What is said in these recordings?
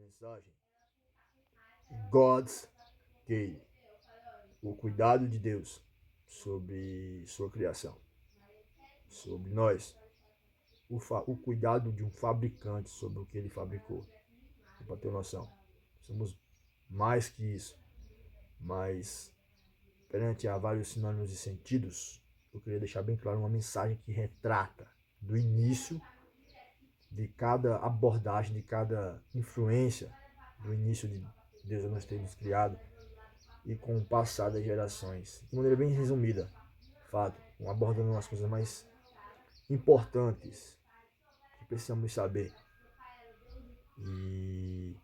mensagem God's Care, o cuidado de Deus sobre sua criação, sobre nós, o cuidado de um fabricante sobre o que ele fabricou. Para ter noção, somos mais que isso, mas perante a vários sinônimos e sentidos, eu queria deixar bem claro uma mensagem que retrata do início de cada abordagem, de cada influência do início de Deus nós temos criado e com o passar das gerações. De maneira bem resumida, fato, abordando as coisas mais importantes que precisamos saber e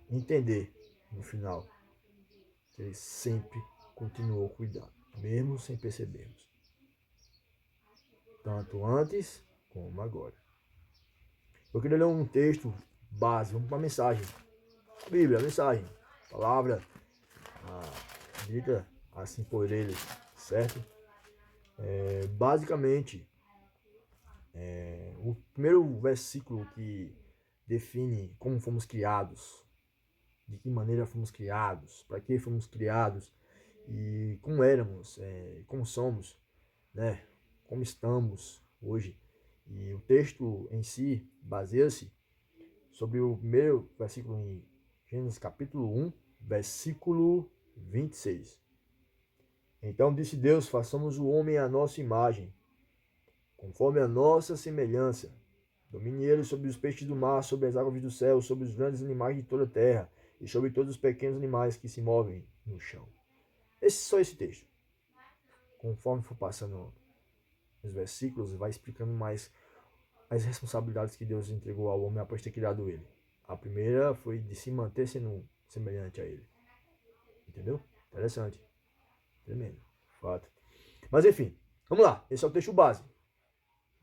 entender no final que ele sempre continuou cuidando, mesmo sem percebermos, tanto antes como agora. Eu queria ler um texto básico, uma mensagem, Bíblia, mensagem, palavra dita assim por ele, certo? Basicamente, o primeiro versículo que define como fomos criados, de que maneira fomos criados, para que fomos criados e como éramos, como somos, né? Como estamos hoje. E o texto em si baseia-se sobre o primeiro versículo em Gênesis capítulo 1, versículo 26. Então disse Deus, façamos o homem à nossa imagem, conforme a nossa semelhança. Domine ele sobre os peixes do mar, sobre as águas do céu, sobre os grandes animais de toda a terra, e sobre todos os pequenos animais que se movem no chão. Só esse texto. Conforme for passando os versículos, vai explicando mais as responsabilidades que Deus entregou ao homem após ter criado ele. A primeira foi de se manter sendo semelhante a ele. Entendeu? Interessante. Tremendo. Fato. Mas enfim, vamos lá. Esse é o texto base.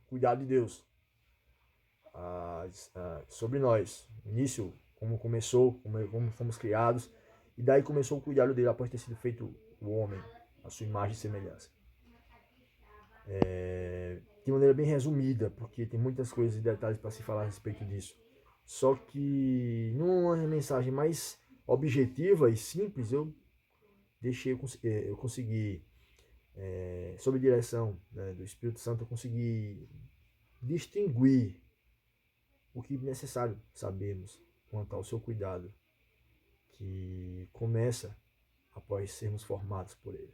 Cuidado de Deus sobre nós. Início, como começou, como fomos criados. E daí começou o cuidado dele após ter sido feito o homem, a sua imagem e semelhança. De maneira bem resumida, porque tem muitas coisas e detalhes para se falar a respeito disso. Só que numa mensagem mais objetiva e simples, eu consegui, sob direção, né, do Espírito Santo, eu consegui distinguir o que é necessário sabermos quanto ao seu cuidado, que começa após sermos formados por ele.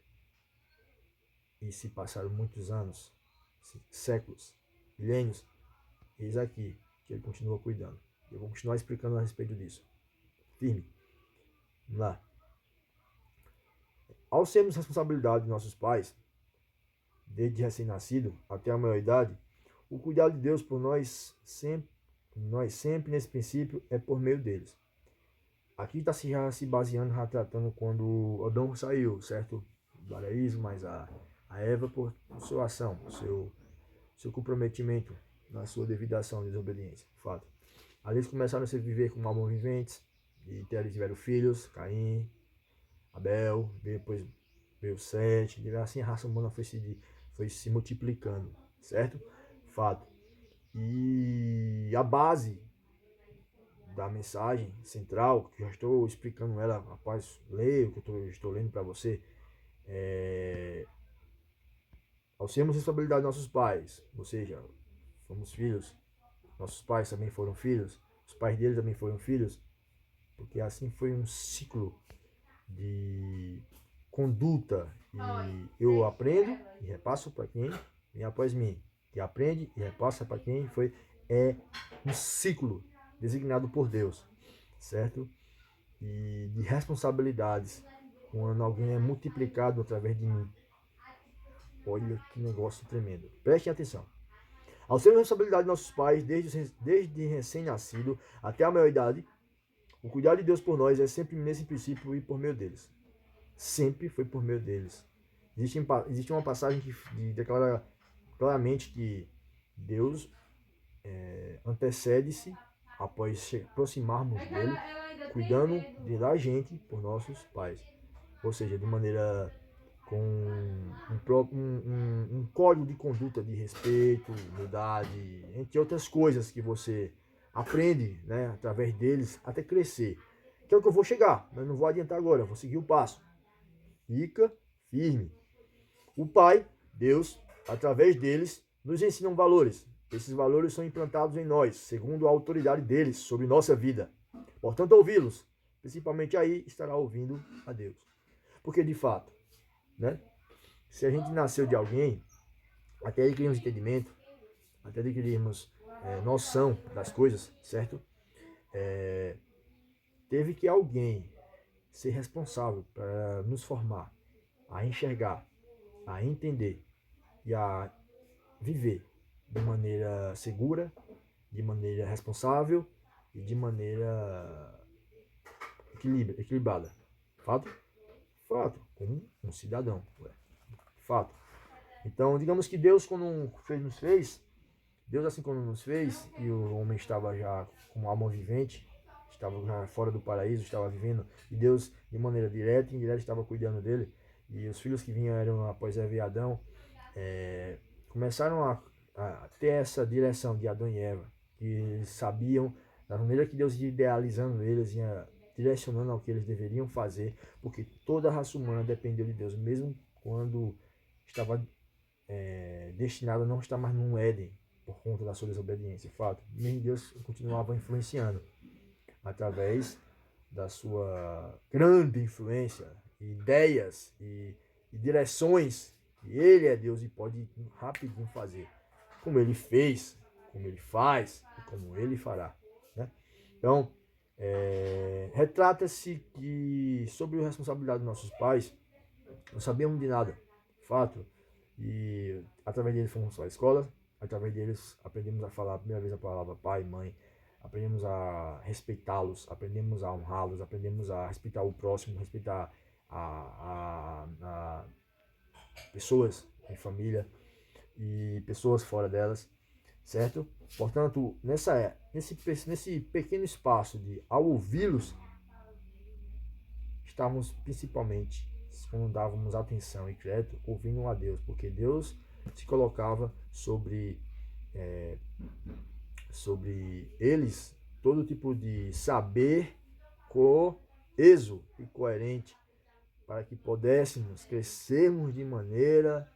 E se passaram muitos anos, séculos, milênios, eis aqui que ele continua cuidando. Eu vou continuar explicando a respeito disso. Firme. Vamos lá. Ao sermos responsabilidade de nossos pais, desde recém-nascido até a maioridade, o cuidado de Deus por nós sempre nesse princípio é por meio deles. Aqui está já se baseando, já tratando quando Adão saiu, certo? Do paraíso, mas a Eva por sua ação, por seu comprometimento na sua devida ação de desobediência. Fato. Ali eles começaram a se viver como almas viventes, e eles tiveram filhos, Caim, Abel, depois veio Sete, e assim a raça humana foi se multiplicando, certo? Fato. E a base da mensagem central, que eu já estou explicando ela após ler o que eu estou lendo para você, ao sermos responsabilidade de nossos pais, ou seja, fomos filhos, nossos pais também foram filhos, os pais deles também foram filhos, porque assim foi um ciclo de conduta e eu aprendo e repasso para quem vem após mim, que aprende e repassa para quem foi, um ciclo designado por Deus, certo? E de responsabilidades quando alguém é multiplicado através de mim. Olha que negócio tremendo. Prestem atenção. Ao ser responsabilidade de nossos pais, desde recém-nascido até a maioridade, o cuidado de Deus por nós é sempre nesse princípio e por meio deles. Sempre foi por meio deles. Existe uma passagem que declara claramente que Deus antecede-se após se aproximarmos dele, cuidando da gente por nossos pais. Ou seja, de maneira com um código de conduta de respeito, humildade, entre outras coisas que você aprende, né, através deles até crescer. Que é o que eu vou chegar, mas não vou adiantar agora, eu vou seguir o passo. Fica firme. O Pai, Deus, através deles, nos ensinam valores. Esses valores são implantados em nós, segundo a autoridade deles sobre nossa vida. Portanto, ouvi-los, principalmente aí, estará ouvindo a Deus. Porque, de fato, né, se a gente nasceu de alguém, até adquirirmos entendimento, até adquirirmos noção das coisas, certo? Teve que alguém ser responsável para nos formar, a enxergar, a entender e a viver de maneira segura, de maneira responsável e de maneira equilibrada. Fato? Fato. Como um cidadão. Fato. Então, digamos que Deus, quando nos fez, Deus assim quando nos fez, e o homem estava já como alma vivente, estava já fora do paraíso, estava vivendo, e Deus, de maneira direta e indireta, estava cuidando dele, e os filhos que vieram após Eva e Adão, começaram a ter essa direção de Adão e Eva, que eles sabiam, da maneira que Deus ia idealizando eles, ia direcionando ao que eles deveriam fazer, porque toda a raça humana dependeu de Deus, mesmo quando estava destinado a não estar mais num Éden, por conta da sua desobediência. Fato, nem Deus continuava influenciando através da sua grande influência, ideias e direções que ele é Deus e pode rapidinho fazer, como ele fez, como ele faz e como ele fará, né? Então, retrata-se que sobre a responsabilidade dos nossos pais, não sabíamos de nada, fato, e através deles fomos para a escola, através deles aprendemos a falar a primeira vez a palavra pai, mãe, aprendemos a respeitá-los, aprendemos a honrá-los, aprendemos a respeitar o próximo, respeitar a pessoas em família e pessoas fora delas, certo? Portanto, nesse pequeno espaço de ao ouvi-los, estávamos principalmente, quando dávamos atenção e crédito, ouvindo a Deus, porque Deus se colocava sobre eles todo tipo de saber coeso e coerente para que pudéssemos crescermos de maneira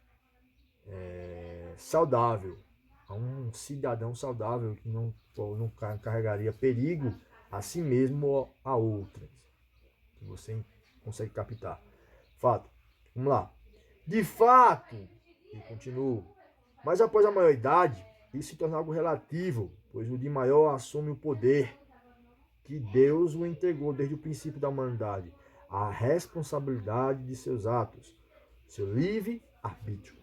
saudável, a um cidadão saudável que não carregaria perigo a si mesmo ou a outras, que você consegue captar. Fato. Vamos lá. De fato, e continuo, mas após a maioridade, isso se torna algo relativo, pois o de maior assume o poder que Deus o entregou desde o princípio da humanidade, a responsabilidade de seus atos, seu livre arbítrio.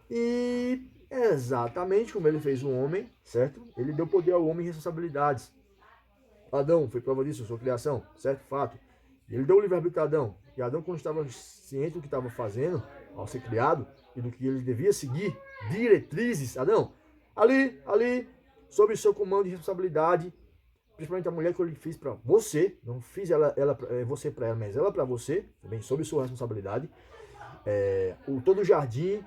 E exatamente como ele fez o homem, certo? Ele deu poder ao homem e responsabilidades. Adão foi prova disso, sua criação, certo? Fato. Ele deu o livre-arbítrio a Adão. E Adão, quando estava ciente do que estava fazendo, ao ser criado, e do que ele devia seguir, diretrizes, Adão, ali, sob o seu comando e responsabilidade, principalmente a mulher que eu lhe fiz para você, não fiz você para ela, mas ela para você, também sob sua responsabilidade, todo o jardim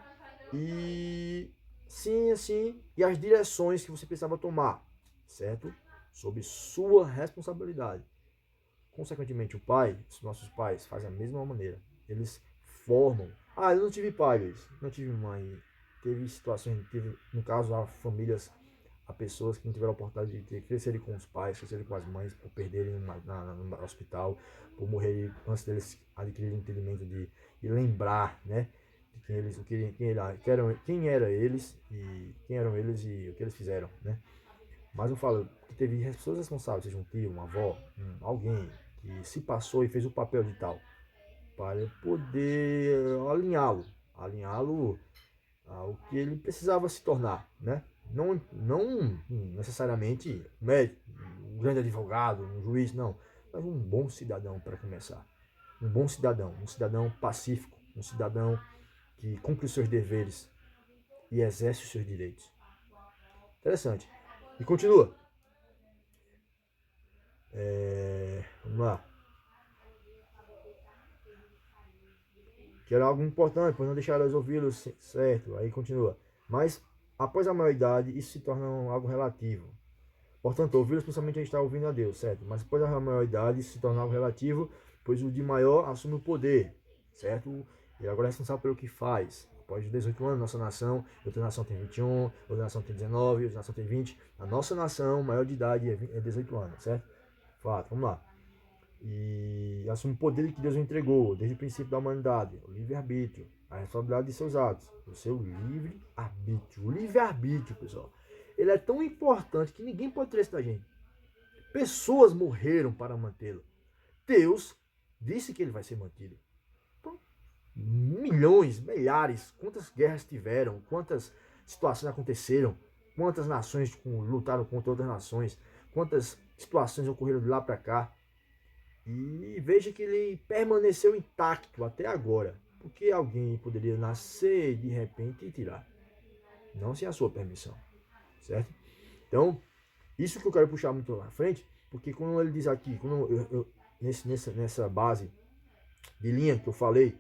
e sim, assim, e as direções que você precisava tomar, certo? Sob sua responsabilidade. Consequentemente, o pai, os nossos pais, fazem a mesma maneira. Eles formam. Ah, eu não tive pai, não tive mãe. Teve situações, no caso, há famílias, há pessoas que não tiveram a oportunidade de crescerem com os pais, crescerem com as mães, por perderem no hospital, por morrerem antes deles adquirirem entendimento de lembrar, né? De quem eram eles e o que eles fizeram, né? Mas eu falo que teve pessoas responsáveis, seja um tio, uma avó, alguém que se passou e fez o papel de tal, para poder alinhá-lo ao que ele precisava se tornar, né? Não necessariamente um médico, um grande advogado, um juiz, não, mas um bom cidadão para começar. Um bom cidadão, um cidadão pacífico, um cidadão que cumpre os seus deveres e exerce os seus direitos. Interessante. E continua. Vamos lá. Que era algo importante, pois não deixaram ouvi-los certo. Aí continua. Mas, após a maioridade, isso se torna algo relativo. Portanto, ouvi-los principalmente a gente está ouvindo a Deus, certo? Mas depois da maioridade isso se torna algo relativo, pois o de maior assume o poder, certo? E agora é responsável pelo que faz. Após os 18 anos, nossa nação, outra nação tem 21, outra nação tem 19, outra nação tem 20. A nossa nação, maior de idade, é 18 anos, certo? Fato, vamos lá. E assume o poder que Deus entregou desde o princípio da humanidade, o livre-arbítrio, a responsabilidade de seus atos, o seu livre-arbítrio. O livre-arbítrio, pessoal, ele é tão importante que ninguém pode tirar isso da gente. Pessoas morreram para mantê-lo. Deus disse que ele vai ser mantido. Então, milhões, milhares, quantas guerras tiveram, quantas situações aconteceram, quantas nações lutaram contra outras nações, quantas situações ocorreram de lá para cá. E veja que ele permaneceu intacto até agora. Porque alguém poderia nascer de repente e tirar. Não sem a sua permissão. Certo? Então, isso que eu quero puxar muito lá na frente. Porque quando ele diz aqui, quando nessa base de linha que eu falei,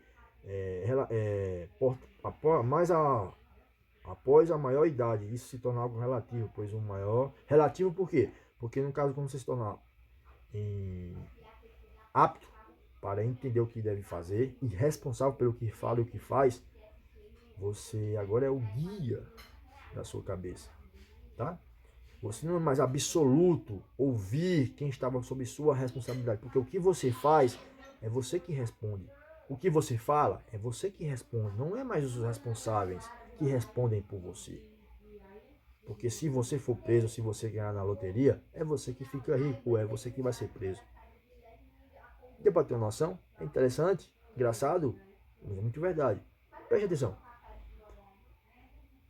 após a maior idade, isso se torna algo relativo. Pois o maior. Relativo por quê? Porque no caso, quando você se tornar apto para entender o que deve fazer e responsável pelo que fala e o que faz, você agora é o guia da sua cabeça, tá? Você não é mais absoluto ouvir quem estava sob sua responsabilidade, porque o que você faz é você que responde. O que você fala é você que responde, não é mais os responsáveis que respondem por você. Porque se você for preso, se você ganhar na loteria, é você que fica rico, é você que vai ser preso. Deu para ter uma noção? É interessante, engraçado, mas é muito verdade. Preste atenção.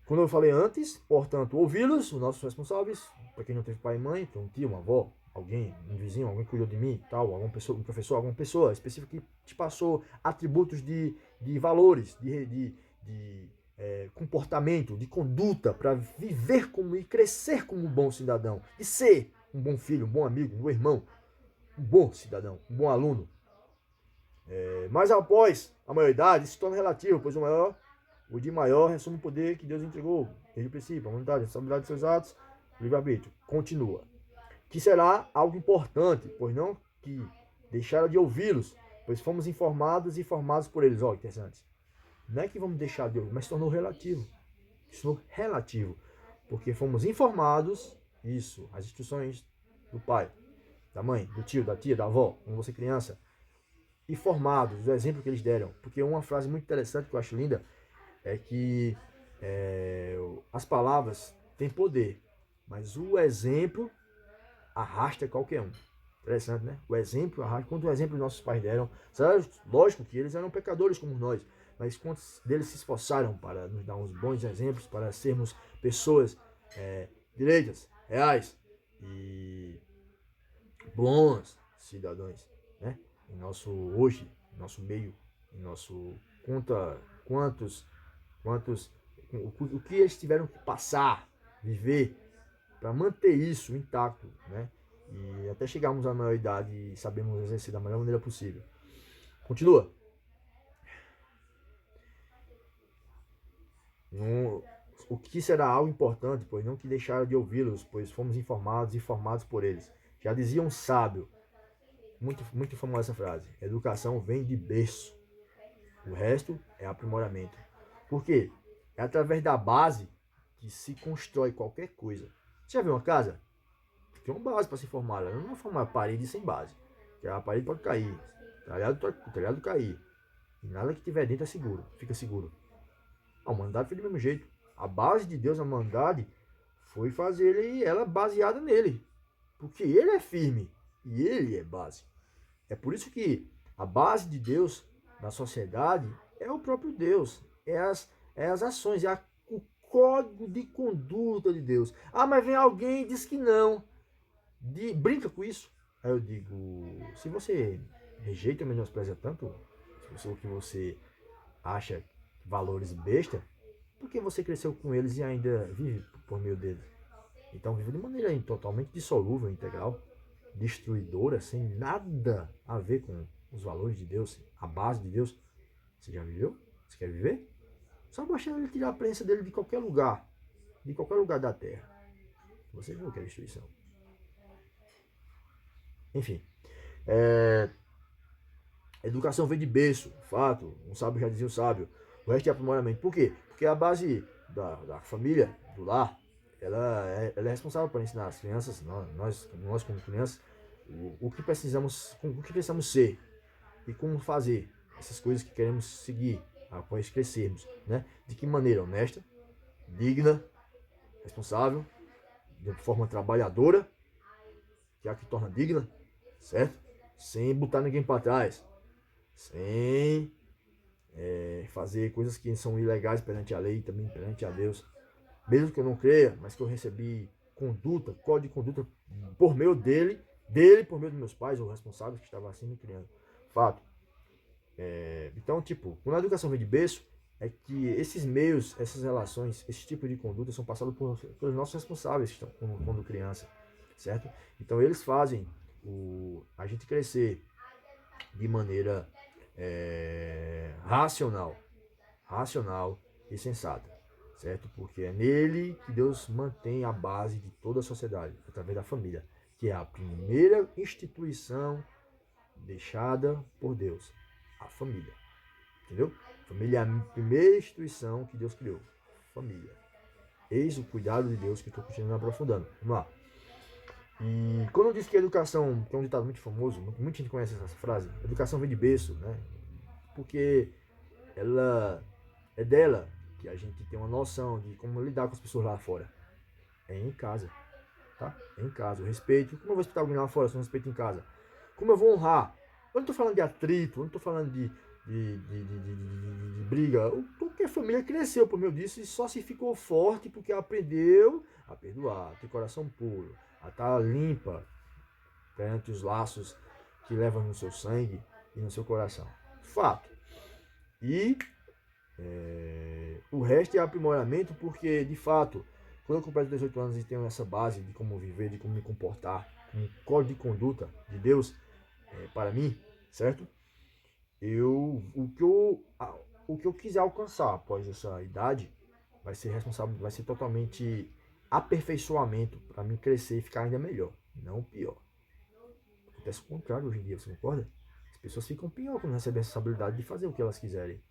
Como eu falei antes, portanto, ouvi-los, os nossos responsáveis, para quem não teve pai e mãe, então um tio, uma avó, alguém, um vizinho, alguém que cuidou de mim, tal, alguma pessoa, um professor, alguma pessoa específica que te passou atributos de valores, de comportamento, de conduta, para viver como e crescer como um bom cidadão, e ser um bom filho, um bom amigo, um bom irmão, um bom cidadão, um bom aluno. Mas após a maioridade, isso se torna relativo, pois o de maior assume o poder que Deus entregou, desde o princípio, a vontade, a responsabilidade de seus atos, livre-arbítrio. Continua. Que será algo importante, pois não que deixaram de ouvi-los, pois fomos informados e formados por eles. Ó, interessante. Não é que vamos deixar de ouvir, mas se tornou relativo. Se tornou relativo. Porque fomos informados, isso, as instruções do pai, da mãe, do tio, da tia, da avó, quando você criança, e formados, o exemplo que eles deram. Porque uma frase muito interessante que eu acho linda é que as palavras têm poder, mas o exemplo arrasta qualquer um. Interessante, né? O exemplo arrasta. Quanto o exemplo que nossos pais deram, lógico que eles eram pecadores como nós, mas quantos deles se esforçaram para nos dar uns bons exemplos, para sermos pessoas direitas, reais e bons cidadãos, né? Em nosso hoje, em nosso meio, em nosso quantos o que eles tiveram que passar, viver para manter isso intacto, né? E até chegarmos à maioridade e sabermos exercer da melhor maneira possível. Continua. O que será algo importante, pois não que deixaram de ouvi-los, pois fomos informados e formados por eles. Já dizia um sábio, muito famosa essa frase: educação vem de berço, o resto é aprimoramento. Por quê? É através da base que se constrói qualquer coisa. Você já viu uma casa? Tem uma base para se formar. Ela não é formar parede sem base. Porque a parede pode cair, o telhado cair. E nada que tiver dentro é seguro, fica seguro. A humanidade foi do mesmo jeito. A base de Deus, a humanidade, foi fazer ela baseada nele. Porque ele é firme e ele é base. É por isso que a base de Deus na sociedade é o próprio Deus. É as ações, o código de conduta de Deus. Ah, mas vem alguém e diz que não. Brinca com isso. Aí eu digo, se você rejeita ou menospreza tanto o que você acha valores besta, porque você cresceu com eles e ainda vive por meio deles. Então vive de maneira totalmente dissolúvel, integral, destruidora, sem nada a ver com os valores de Deus, a base de Deus. Você já viveu? Você quer viver? Só basta ele tirar a presença dele de qualquer lugar da terra. Você viu que é destruição. Enfim, é, educação vem de berço, fato. Um sábio já dizia o sábio. O resto é aprimoramento. Por quê? Porque a base da família, do lar, ela é responsável por ensinar as crianças, nós como crianças, o que precisamos, o que precisamos ser e como fazer essas coisas que queremos seguir após crescermos, né? De que maneira honesta, digna, responsável, de forma trabalhadora, que é a que torna digna, certo? Sem botar ninguém para trás, sem fazer coisas que são ilegais perante a lei e também perante a Deus. Mesmo que eu não creia, mas que eu recebi conduta, código de conduta por meio dele por meio dos meus pais ou responsáveis que estavam assim me criando. Fato. Então, tipo, quando a educação vem de berço, é que esses meios, essas relações, esse tipo de conduta são passados pelos nossos responsáveis que estão quando criança, certo? Então eles fazem a gente crescer de maneira racional, racional e sensata, certo? Porque é nele que Deus mantém a base de toda a sociedade, através da família, que é a primeira instituição deixada por Deus, a família, entendeu? Família é a primeira instituição que Deus criou, família. Eis o cuidado de Deus que estou continuando aprofundando. Vamos lá. E quando eu disse que a educação, que é um ditado muito famoso, muita gente conhece essa frase, educação vem de berço, né? Porque ela é dela que a gente tem uma noção de como lidar com as pessoas lá fora. É em casa, tá? É em casa. O respeito. Como eu vou respeitar alguém lá fora se eu não respeito em casa? Como eu vou honrar? Eu não tô falando de atrito, eu não tô falando de briga. Porque a família cresceu por meio disso e só se ficou forte porque aprendeu a perdoar, a ter coração puro, a estar limpa perante os laços que levam no seu sangue e no seu coração. Fato. E o resto é aprimoramento porque, de fato, quando eu completo 18 anos e tenho essa base de como viver, de como me comportar, um código de conduta de Deus para mim, certo? O que eu quiser alcançar após essa idade vai ser responsável, vai ser totalmente aperfeiçoamento para mim crescer e ficar ainda melhor, não pior. Acontece o contrário hoje em dia, você concorda? As pessoas ficam pior quando recebem essa habilidade de fazer o que elas quiserem.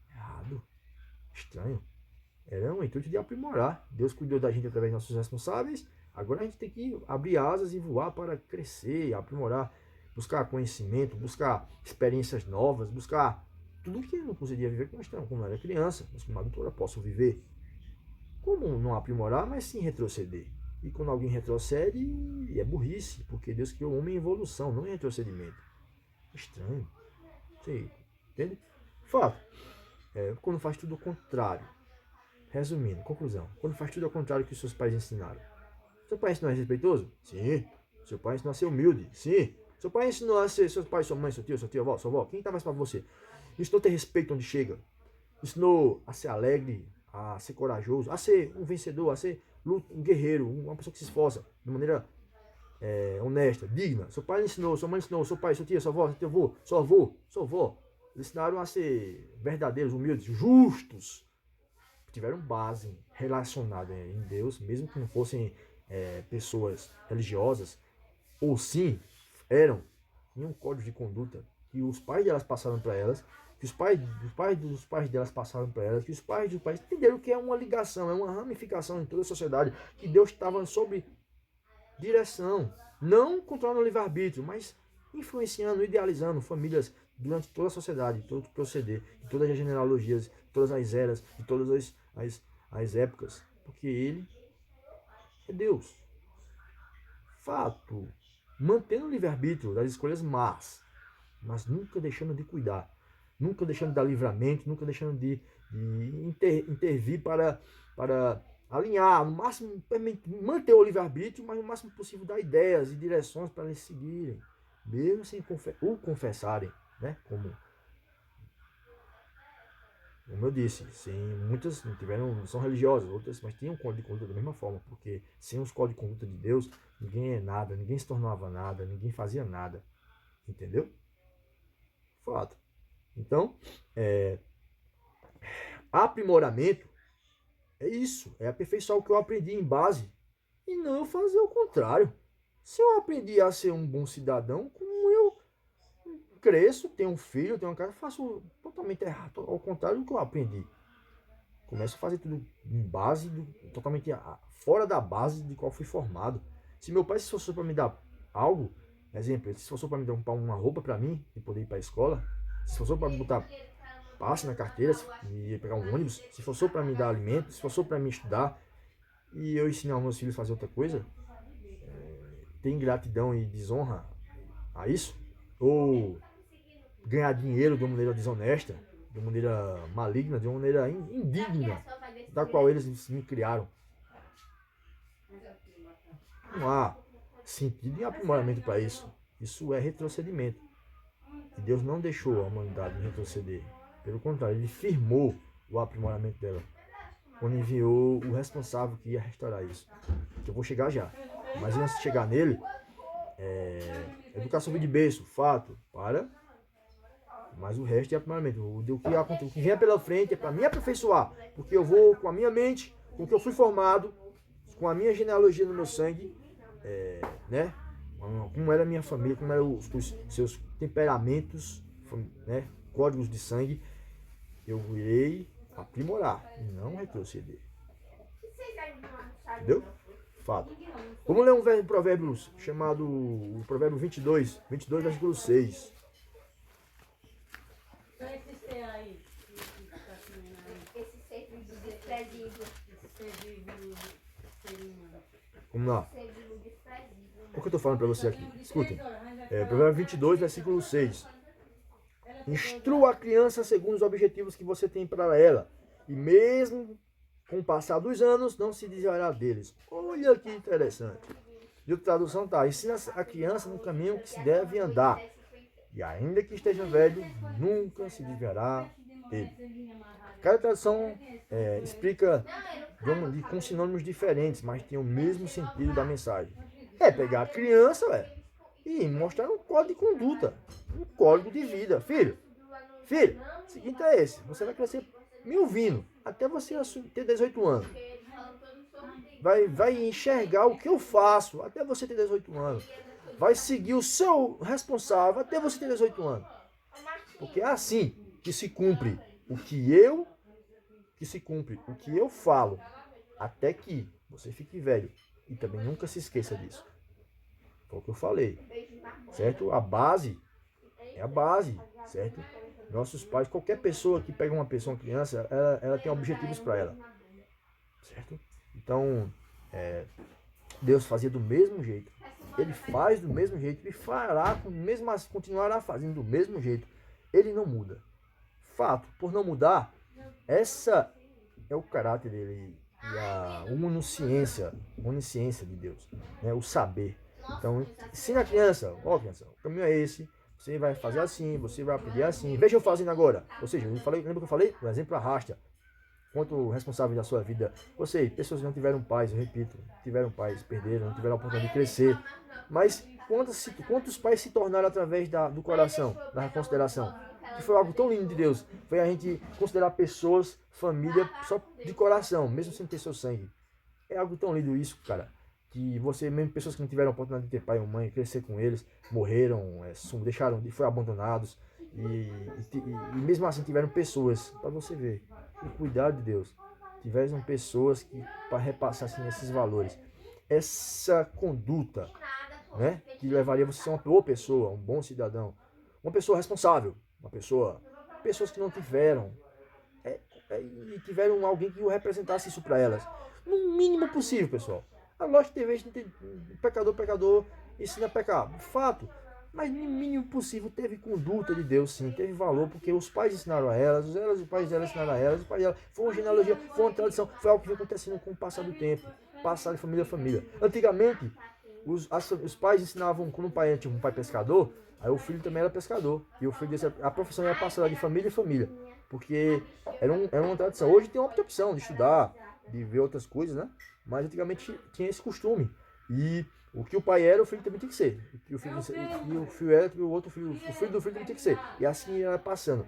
Errado, estranho. Era um intuito de aprimorar. Deus cuidou da gente através dos nossos responsáveis. Agora a gente tem que abrir asas e voar para crescer, aprimorar, buscar conhecimento, buscar experiências novas, buscar tudo que eu não conseguia viver quando eu era criança, mas como adulto eu posso viver. Como não aprimorar, mas sim retroceder. E quando alguém retrocede, é burrice, porque Deus criou o homem em evolução, não em retrocedimento. Estranho. Você entende? Fato. Quando faz tudo o contrário. Resumindo, conclusão. Quando faz tudo ao contrário que os seus pais ensinaram. Seu pai ensinou a ser respeitoso? Sim. Seu pai ensinou a ser humilde? Sim. Seu pai ensinou a ser seu pai, sua mãe, seu tio, sua tia, avó, sua avó? Quem tá mais pra você? Ensinou a ter respeito onde chega. Ensinou a ser alegre, a ser corajoso, a ser um vencedor, a ser um guerreiro, uma pessoa que se esforça de maneira honesta, digna. Seu pai ensinou, sua mãe ensinou, seu pai, sua tia, sua avó, seu avô, sua avó, sua avó. Eles ensinaram a ser verdadeiros, humildes, justos. Tiveram base relacionada em Deus, mesmo que não fossem pessoas religiosas, ou sim, eram, tinham um código de conduta que os pais delas passaram para elas, que os pais delas passaram para elas, que os pais dos pais entenderam que é uma ligação, é uma ramificação em toda a sociedade, que Deus estava sob direção, não controlando o livre-arbítrio, mas influenciando, idealizando famílias durante toda a sociedade, todo o proceder, de todas as genealogias, de todas as eras, de todas as épocas, porque ele é Deus. Fato. Mantendo o livre-arbítrio das escolhas más, mas nunca deixando de cuidar, nunca deixando de dar livramento, nunca deixando de intervir para alinhar, no máximo, manter o livre-arbítrio, mas no máximo possível dar ideias e direções para eles seguirem, mesmo sem o confessarem, né? Como eu disse, sim, muitas não tiveram, não são religiosas, outras, mas tinham código de conduta da mesma forma, porque sem os códigos de conduta de Deus, ninguém é nada, ninguém se tornava nada, ninguém fazia nada, entendeu? Fato. Então, aprimoramento é isso, é aperfeiçoar o que eu aprendi em base e não fazer o contrário. Se eu aprendi a ser um bom cidadão, como eu cresço, tenho um filho, tenho uma casa, faço totalmente errado, ao contrário do que eu aprendi. Começo a fazer tudo em base, totalmente fora da base de qual fui formado. Se meu pai se esforçou para me dar algo, exemplo, ele se esforçou para me dar uma roupa para mim, e poder ir para a escola, se esforçou para me botar passe na carteira, e pegar um ônibus, se esforçou para me dar alimento, se esforçou para me estudar, e eu ensinar meus filhos a fazer outra coisa, ter ingratidão e desonra a isso, ou ganhar dinheiro de uma maneira desonesta, de uma maneira maligna, de uma maneira indigna, da qual eles me criaram. Não há sentido em aprimoramento para isso. Isso é retrocedimento. E Deus não deixou a humanidade retroceder. Pelo contrário, Ele firmou o aprimoramento dela, quando enviou o responsável que ia restaurar isso. Que eu vou chegar já. Mas antes de chegar nele, educação de berço, fato, para. Mas o resto é aprimoramento. O que vem pela frente é para me aperfeiçoar. Porque eu vou com a minha mente, com o que eu fui formado, com a minha genealogia no meu sangue, né? Como era a minha família, como eram os seus temperamentos, né? Códigos de sangue, eu irei aprimorar e não retroceder. Entendeu? Fato. Vamos ler um provérbio chamado o provérbio 22, versículo 6. Vamos lá. O que eu estou falando para você aqui? Escutem. Provérbio 22, versículo 6. Instrua a criança segundo os objetivos que você tem para ela. E mesmo com o passar dos anos, não se desviará deles. Olha que interessante. E a tradução está: ensina a criança no caminho que se deve andar. E ainda que esteja velho, nunca se desviará dele. Cada tradução explica com sinônimos diferentes, mas tem o mesmo sentido da mensagem. É pegar a criança, e mostrar um código de conduta, um código de vida. Filho, o seguinte é esse: você vai crescer me ouvindo até você ter 18 anos. Vai enxergar o que eu faço até você ter 18 anos. Vai seguir o seu responsável até você ter 18 anos. Porque é assim que se cumpre o que eu falo, até que você fique velho. E também nunca se esqueça disso. Foi o que eu falei, certo? A base é a base, certo? Nossos pais, qualquer pessoa que pega uma criança, ela tem objetivos para ela, certo? Então, Deus fazia do mesmo jeito. Ele faz do mesmo jeito, ele fará, continuará fazendo do mesmo jeito. Ele não muda. Fato, por não mudar, essa é o caráter dele e a onisciência de Deus, né? O saber. Então, ensina a criança: criança, o caminho é esse, você vai fazer assim, você vai aprender assim, veja eu fazendo agora. Ou seja, lembra que eu falei? O exemplo arrasta. Quanto responsável da sua vida, pessoas que não tiveram pais, eu repito, tiveram pais, perderam, não tiveram a oportunidade de crescer. Mas quantos pais se tornaram através do coração, da consideração? Que foi algo tão lindo de Deus. Foi a gente considerar pessoas, família, só de coração, mesmo sem ter seu sangue. É algo tão lindo isso, cara. Que você, mesmo pessoas que não tiveram a oportunidade de ter pai ou mãe, crescer com eles, morreram, foram abandonados. E mesmo assim tiveram pessoas, para você ver, o cuidado de Deus. Tiveram pessoas que para repassar assim, esses valores. Essa conduta, né, que levaria você a ser uma boa pessoa, um bom cidadão, uma pessoa responsável, pessoas que não tiveram, e tiveram alguém que representasse isso para elas. No mínimo possível, pessoal. A lógica de vez tem pecador ensina a pecar. Fato. Mas no mínimo possível teve conduta de Deus, sim. Teve valor, porque os pais ensinaram a elas, os pais delas ensinaram a elas, os pais delas. Foi uma genealogia, foi uma tradição, foi algo que veio acontecendo com o passar do tempo. Passar de família a família. Antigamente, os pais ensinavam, quando o pai tinha um pai pescador, aí o filho também era pescador. E o filho a profissão ia passar de família em família. Porque era uma tradição. Hoje tem uma opção de estudar, de ver outras coisas, né? Mas antigamente tinha esse costume. E o que o pai era, o filho também tinha que ser. O filho era, o filho do filho também tinha que ser. E assim ia passando.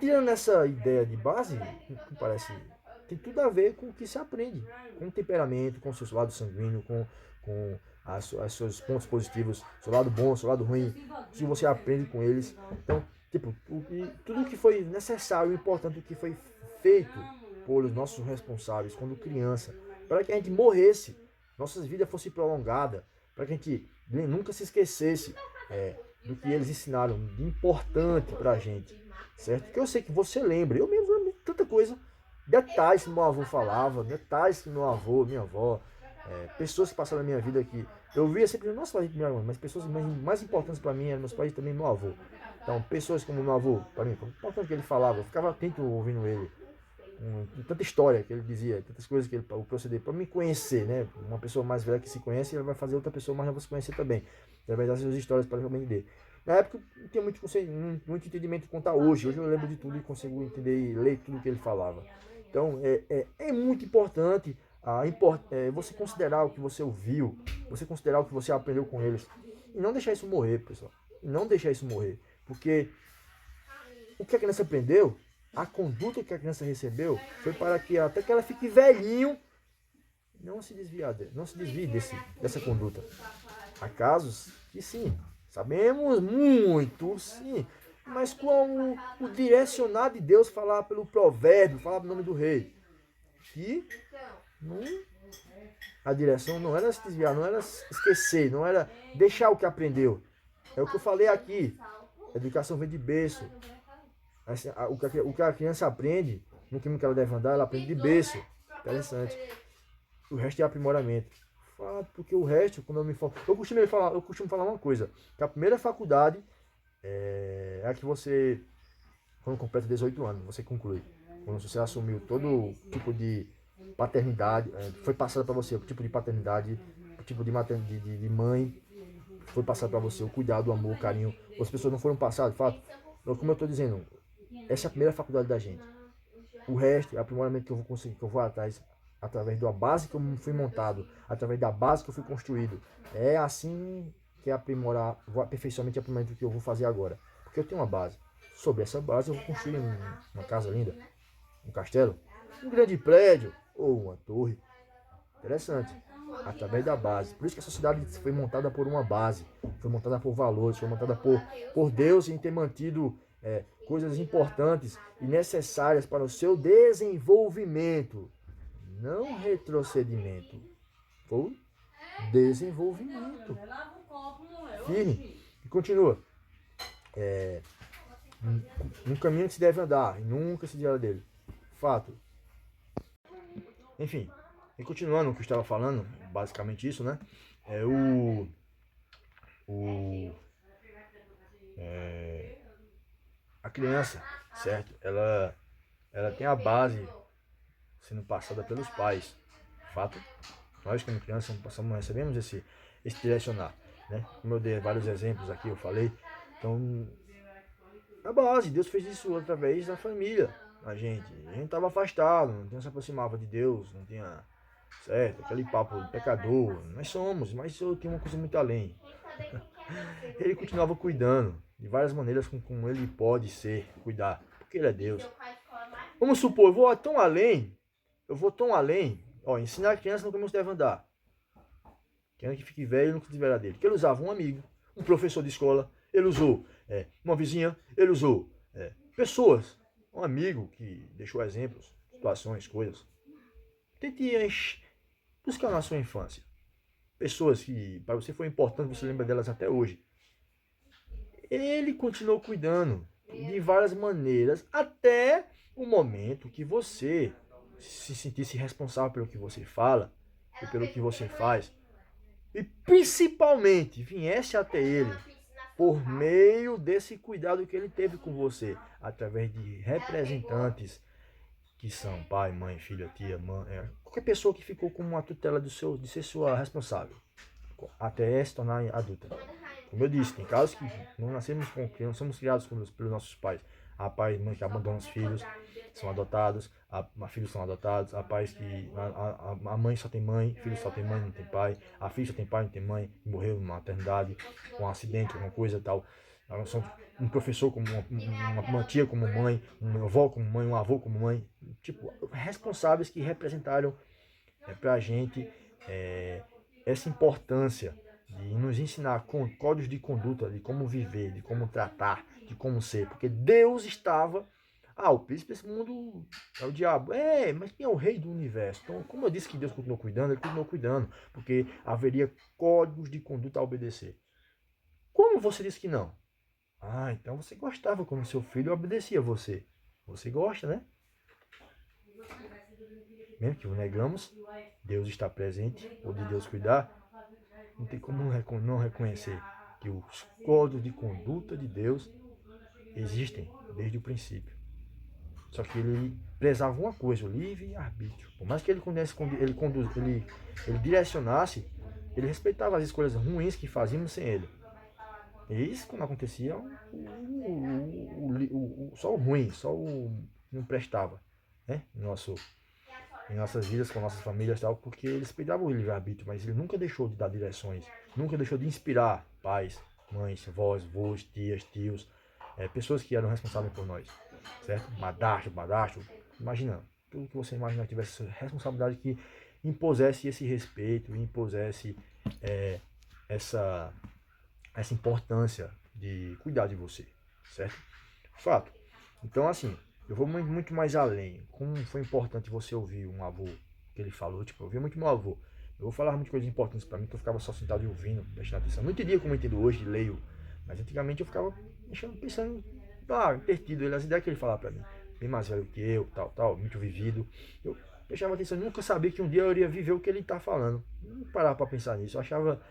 Tirando essa ideia de base, que parece, tem tudo a ver com o que se aprende. Com o temperamento, com o seu lado sanguíneo, com os seus pontos positivos, seu lado bom, seu lado ruim, que você aprende com eles. Então, tipo, tudo que foi necessário, importante, o que foi feito pelos nossos responsáveis quando criança, para que a gente morresse, nossas vidas fossem prolongadas, para que a gente nunca se esquecesse do que eles ensinaram de importante para a gente, certo? Que eu sei que você lembra, eu mesmo lembro de tanta coisa, detalhes que meu avô falava, detalhes que meu avô, minha avó, pessoas que passaram na minha vida aqui. Eu via sempre, nossa, pai, mas pessoas mais importantes para mim eram meus pais e também meu avô. Então, pessoas como meu avô, para mim, foi importante que ele falava, eu ficava atento ouvindo ele. Tanta história que ele dizia, tantas coisas que ele proceder para me conhecer, né? Uma pessoa mais velha que se conhece, ela vai fazer outra pessoa mais nova se conhecer também. Ele vai dar suas histórias para realmente entender. Na época não tinha muito entendimento quanto a hoje. Hoje eu lembro de tudo e consigo entender e ler tudo que ele falava. Então é muito importante você considerar o que você ouviu, você considerar o que você aprendeu com eles. E não deixar isso morrer, pessoal. E não deixar isso morrer. Porque o que a criança aprendeu, a conduta que a criança recebeu, foi para que até que ela fique velhinho, não se desvie dessa conduta. Há casos que sim, sabemos muito, sim, mas com o direcionar de Deus falar pelo provérbio, falar pelo nome do rei, que não, a direção não era se desviar, não era esquecer, não era deixar o que aprendeu. É o que eu falei aqui, a educação vem de berço. O que a criança aprende, no caminho que ela deve andar, ela aprende de berço. Interessante. O resto é aprimoramento. Porque o resto, quando eu me falo. Eu costumo falar uma coisa, que a primeira faculdade é a que você, quando completa 18 anos, você conclui. Quando você assumiu todo tipo de paternidade, foi passado para você o tipo de paternidade, o tipo de mãe, foi passado para você o cuidado, o amor, o carinho. As pessoas não foram passadas, de fato. Como eu estou dizendo, essa é a primeira faculdade da gente. O resto é aprimoramento que eu vou conseguir, que eu vou atrás, através da base que eu fui montado, através da base que eu fui construído. É assim que aprimorar, vou aperfeiçoamento e aprimoramento que eu vou fazer agora. Porque eu tenho uma base. Sobre essa base eu vou construir uma casa linda, um castelo, um grande prédio ou uma torre. Interessante. Através da base. Por isso que a sociedade foi montada por uma base, foi montada por valores, foi montada por Deus em ter mantido coisas importantes e necessárias para o seu desenvolvimento, não retrocedimento, ou desenvolvimento. Firme. E continua. No caminho que se deve andar e nunca se desviar dele. Fato. Enfim, e continuando o que eu estava falando, basicamente isso, né? É o a criança, certo? Ela tem a base sendo passada pelos pais. Fato. Nós como criança recebemos esse direcionar, né? Como eu dei vários exemplos aqui, eu falei. Então, a base, Deus fez isso através da família. A gente estava afastado, não se aproximava de Deus, não tinha, certo? Aquele papo de pecador, nós somos, mas eu tenho uma coisa muito além. Ele continuava cuidando de várias maneiras como ele pode cuidar, porque ele é Deus. Vamos supor, eu vou tão além, ensinar a criança no caminho que deve andar. Querendo que fique velho e nunca tiver dele. Que ele usava um amigo, um professor de escola, ele usou uma vizinha, ele usou pessoas, um amigo que deixou exemplos, situações, coisas. Tente buscar na sua infância. Pessoas que para você foi importante, você lembra delas até hoje. Ele continuou cuidando de várias maneiras até o momento que você se sentisse responsável pelo que você fala e pelo que você faz. E principalmente viesse até ele por meio desse cuidado que ele teve com você, através de representantes que são pai, mãe, filha, tia, mãe, qualquer pessoa que ficou com uma tutela de ser sua responsável, até se tornar adulta. Como eu disse, tem casos que não nascemos não somos criados pelos nossos pais. Há pais e mães que abandonam os filhos, são adotados, há filhos são adotados, há pais que a mãe só tem mãe, filho só tem mãe, não tem pai, a filha só tem pai, não tem mãe, morreu numa maternidade, com um acidente, alguma coisa e tal. São um professor como uma tia como mãe, uma avó como mãe, um avô como mãe, tipo, responsáveis que representaram pra gente essa importância de nos ensinar com códigos de conduta, de como viver, de como tratar, de como ser, porque Deus estava. O príncipe desse mundo é o diabo. Mas quem é o rei do universo? Então, como eu disse que Deus continuou cuidando, ele continuou cuidando, porque haveria códigos de conduta a obedecer. Como você disse que não? Então você gostava quando seu filho obedecia a você. Você gosta, né? Mesmo que o negamos, Deus está presente, ou de Deus cuidar, não tem como não reconhecer que os códigos de conduta de Deus existem desde o princípio. Só que ele prezava uma coisa, o livre-arbítrio. Por mais que ele direcionasse, ele respeitava as escolhas ruins que fazíamos sem ele. E isso quando acontecia, só o ruim, só o que não prestava, né? Em nossas vidas, com nossas famílias e tal, porque ele respeitava o livre-arbítrio, mas ele nunca deixou de dar direções, nunca deixou de inspirar pais, mães, avós, avós, tias, tios, pessoas que eram responsáveis por nós, certo? Badastro, imagina, tudo que você imaginar que tivesse responsabilidade que impusesse esse respeito, impusesse essa importância de cuidar de você, certo? Fato. Então, assim, eu vou muito mais além. Como foi importante você ouvir um avô que ele falou, tipo, eu ouvia muito meu avô. Eu vou falar muitas coisas importantes para mim, que eu ficava só sentado e ouvindo, prestando atenção. Não entendia como eu entendo hoje, leio, mas antigamente eu ficava pensando, perdido ele, as ideias que ele falava para mim. Bem mais velho que eu, tal, muito vivido. Eu prestava atenção, nunca sabia que um dia eu iria viver o que ele tá falando. Não parava para pensar nisso, eu achava,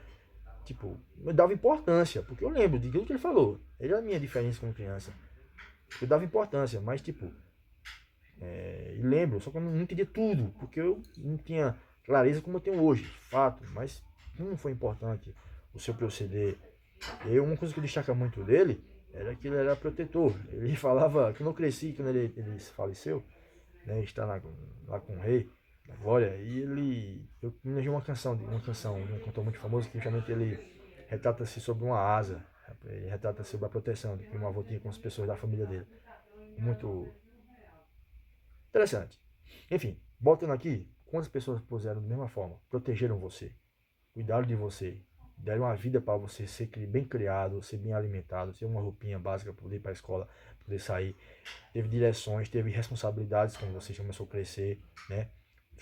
tipo, eu dava importância, porque eu lembro de tudo que ele falou. Ele era a minha diferença como criança. Eu dava importância, mas tipo, lembro, só que eu não entendia tudo, porque eu não tinha clareza como eu tenho hoje, fato, mas como foi importante o seu proceder. E uma coisa que eu destaca muito dele era que ele era protetor. Ele falava, quando eu cresci, quando ele faleceu, né, está lá com o rei, na glória, e eu me lembro de uma canção de um cantor muito famoso, que justamente ele retrata-se sobre uma asa, ele retrata-se sobre a proteção que um avô tinha com as pessoas da família dele. Muito interessante. Enfim, voltando aqui, quantas pessoas puseram da mesma forma? Protegeram você, cuidaram de você, deram uma vida para você ser bem criado, ser bem alimentado, ter uma roupinha básica para poder ir para a escola, poder sair. Teve direções, teve responsabilidades quando você começou a crescer, né?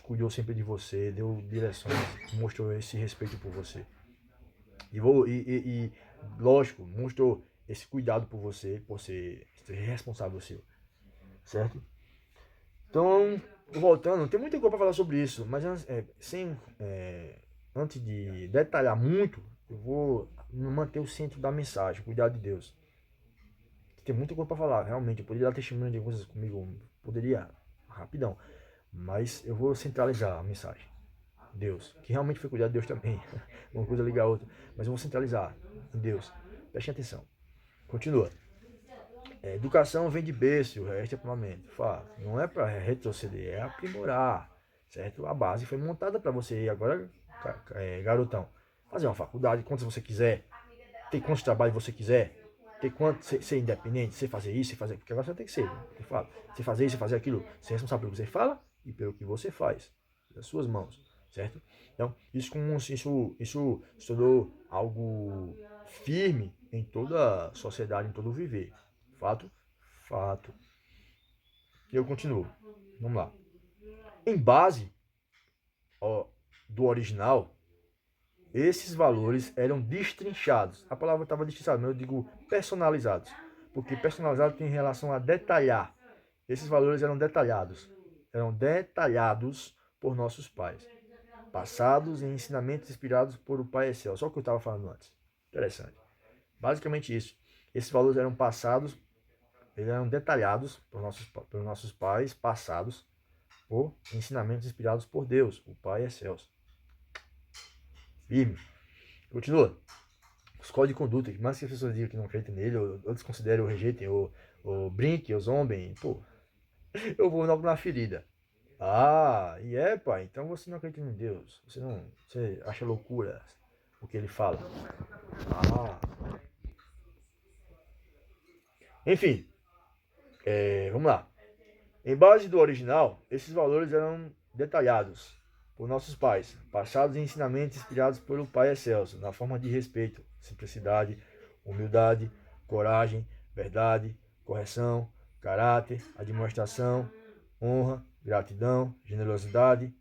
Cuidou sempre de você, deu direções, mostrou esse respeito por você. E lógico, mostrou esse cuidado por você, por ser responsável seu, certo? Então, voltando, tem muita coisa para falar sobre isso, mas antes de detalhar muito, eu vou manter o centro da mensagem, cuidar de Deus. Tem muita coisa para falar, realmente, eu poderia dar testemunho de coisas comigo, poderia, rapidão, mas eu vou centralizar a mensagem. Deus, que realmente foi cuidar de Deus também, uma coisa liga a outra, mas eu vou centralizar em Deus. Preste atenção. Continua. Educação vem de berço, o resto é aprimoramento. Não é para retroceder, é aprimorar, certo? A base foi montada para você. Agora, garotão, fazer uma faculdade, quantos você quiser, ter quantos trabalhos você quiser, ter quanto ser independente, você fazer isso, você fazer, porque agora você tem que ser. Você fazer isso, você fazer aquilo, ser responsável pelo que você fala e pelo que você faz, das suas mãos, certo? Então, isso se tornou algo firme em toda a sociedade, em todo o viver. Fato? Fato. E eu continuo. Vamos lá. Em base do original, esses valores eram destrinchados. A palavra estava destrinchada, mas eu digo personalizados. Porque personalizado tem relação a detalhar. Esses valores eram detalhados. Eram detalhados por nossos pais. Passados em ensinamentos inspirados por o Pai Excel. Só o que eu estava falando antes. Interessante. Basicamente isso. Esses valores eram passados, eles eram detalhados pelos nossos pais passados por ensinamentos inspirados por Deus, o Pai Excelso. Firme. Continua. Os códigos de conduta, que mais que as pessoas digam que não acreditam nele, ou desconsiderem, ou rejeitem, ou brinquem, ou zombem, pô, eu vou logo na ferida. Pai, então você não acredita em Deus. Você acha loucura o que ele fala. Enfim, vamos lá. Em base do original, esses valores eram detalhados. por nossos pais, passados em ensinamentos inspirados pelo Pai Excelso, na forma de respeito, simplicidade, humildade, coragem, verdade, correção, caráter, admoestação, honra, gratidão, generosidade,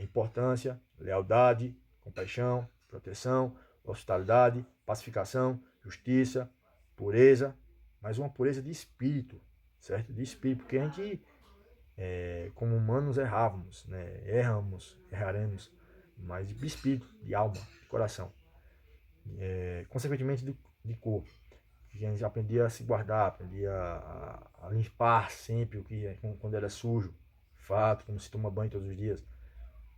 importância, lealdade, compaixão, proteção, hospitalidade, pacificação, justiça, pureza, mas uma pureza de espírito, certo? De espírito, porque a gente, como humanos, errávamos, né? Erraremos, mas de espírito, de alma, de coração, consequentemente de corpo. A gente aprendia a se guardar, aprendia a limpar sempre o que quando era sujo, fato, como se toma banho todos os dias.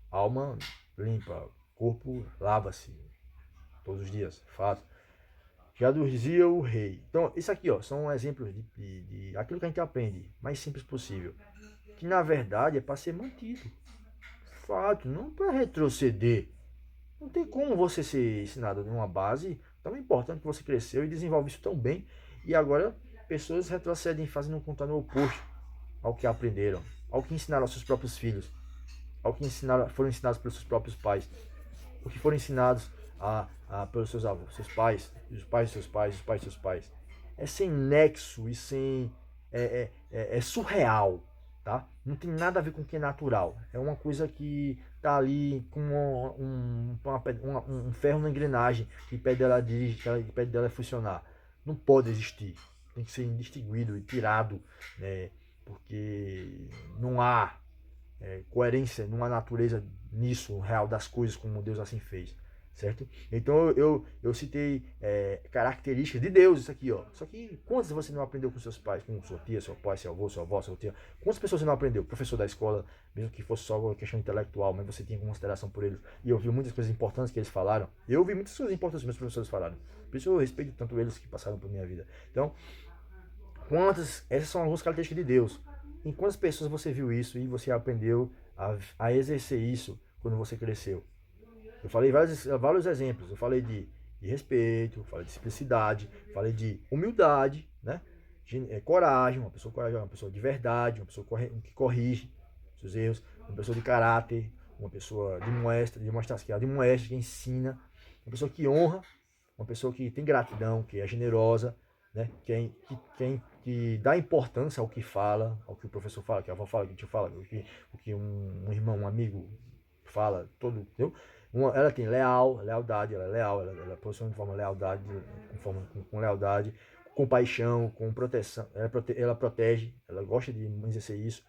Alma limpa, corpo lava-se todos os dias, fato. Já dizia o rei. Então, isso aqui ó, são exemplos de aquilo que a gente aprende, mais simples possível. Que na verdade é para ser mantido. Fato, não para retroceder. Não tem como você ser ensinado numa base tão importante que você cresceu e desenvolve isso tão bem. E agora pessoas retrocedem fazendo um contrário oposto ao que aprenderam, ao que ensinaram aos seus próprios filhos, ao que foram ensinados pelos seus próprios pais, o que foram ensinados pelos seus avós, seus pais, os pais de seus pais, os pais de seus pais. É sem nexo e sem. É surreal, tá? Não tem nada a ver com o que é natural. É uma coisa que tá ali com um ferro na engrenagem que impede dela dirigir, que impede dela funcionar. Não pode existir. Tem que ser indistinguido e tirado, né? Porque não há coerência numa natureza nisso, real das coisas, como Deus assim fez, certo? Então eu citei características de Deus, isso aqui, ó. Só que quantas você não aprendeu com seus pais, com sua tia, seu pai, seu avô, sua avó, sua tia? Quantas pessoas você não aprendeu? Professor da escola, mesmo que fosse só uma questão intelectual, mas você tinha consideração por eles. E eu vi muitas coisas importantes que eles falaram. Eu ouvi muitas coisas importantes que meus professores falaram. Por isso eu respeito tanto eles que passaram por minha vida. Então, essas são algumas características de Deus. Em quantas pessoas você viu isso e você aprendeu a exercer isso quando você cresceu? Eu falei vários exemplos. Eu falei de respeito, falei de simplicidade, falei de humildade, né? Coragem, uma pessoa corajosa, uma pessoa de verdade, uma pessoa que corrige seus erros, uma pessoa de caráter, uma pessoa que ensina, uma pessoa que honra, uma pessoa que tem gratidão, que é generosa, né? Que dá importância ao que fala, ao que o professor fala, que a avó fala, que o tio fala, o que um irmão, um amigo fala, todo, entendeu? Ela tem lealdade, ela é leal, ela posiciona de forma lealdade, com lealdade, com compaixão, com proteção, ela protege, ela gosta de exercer isso,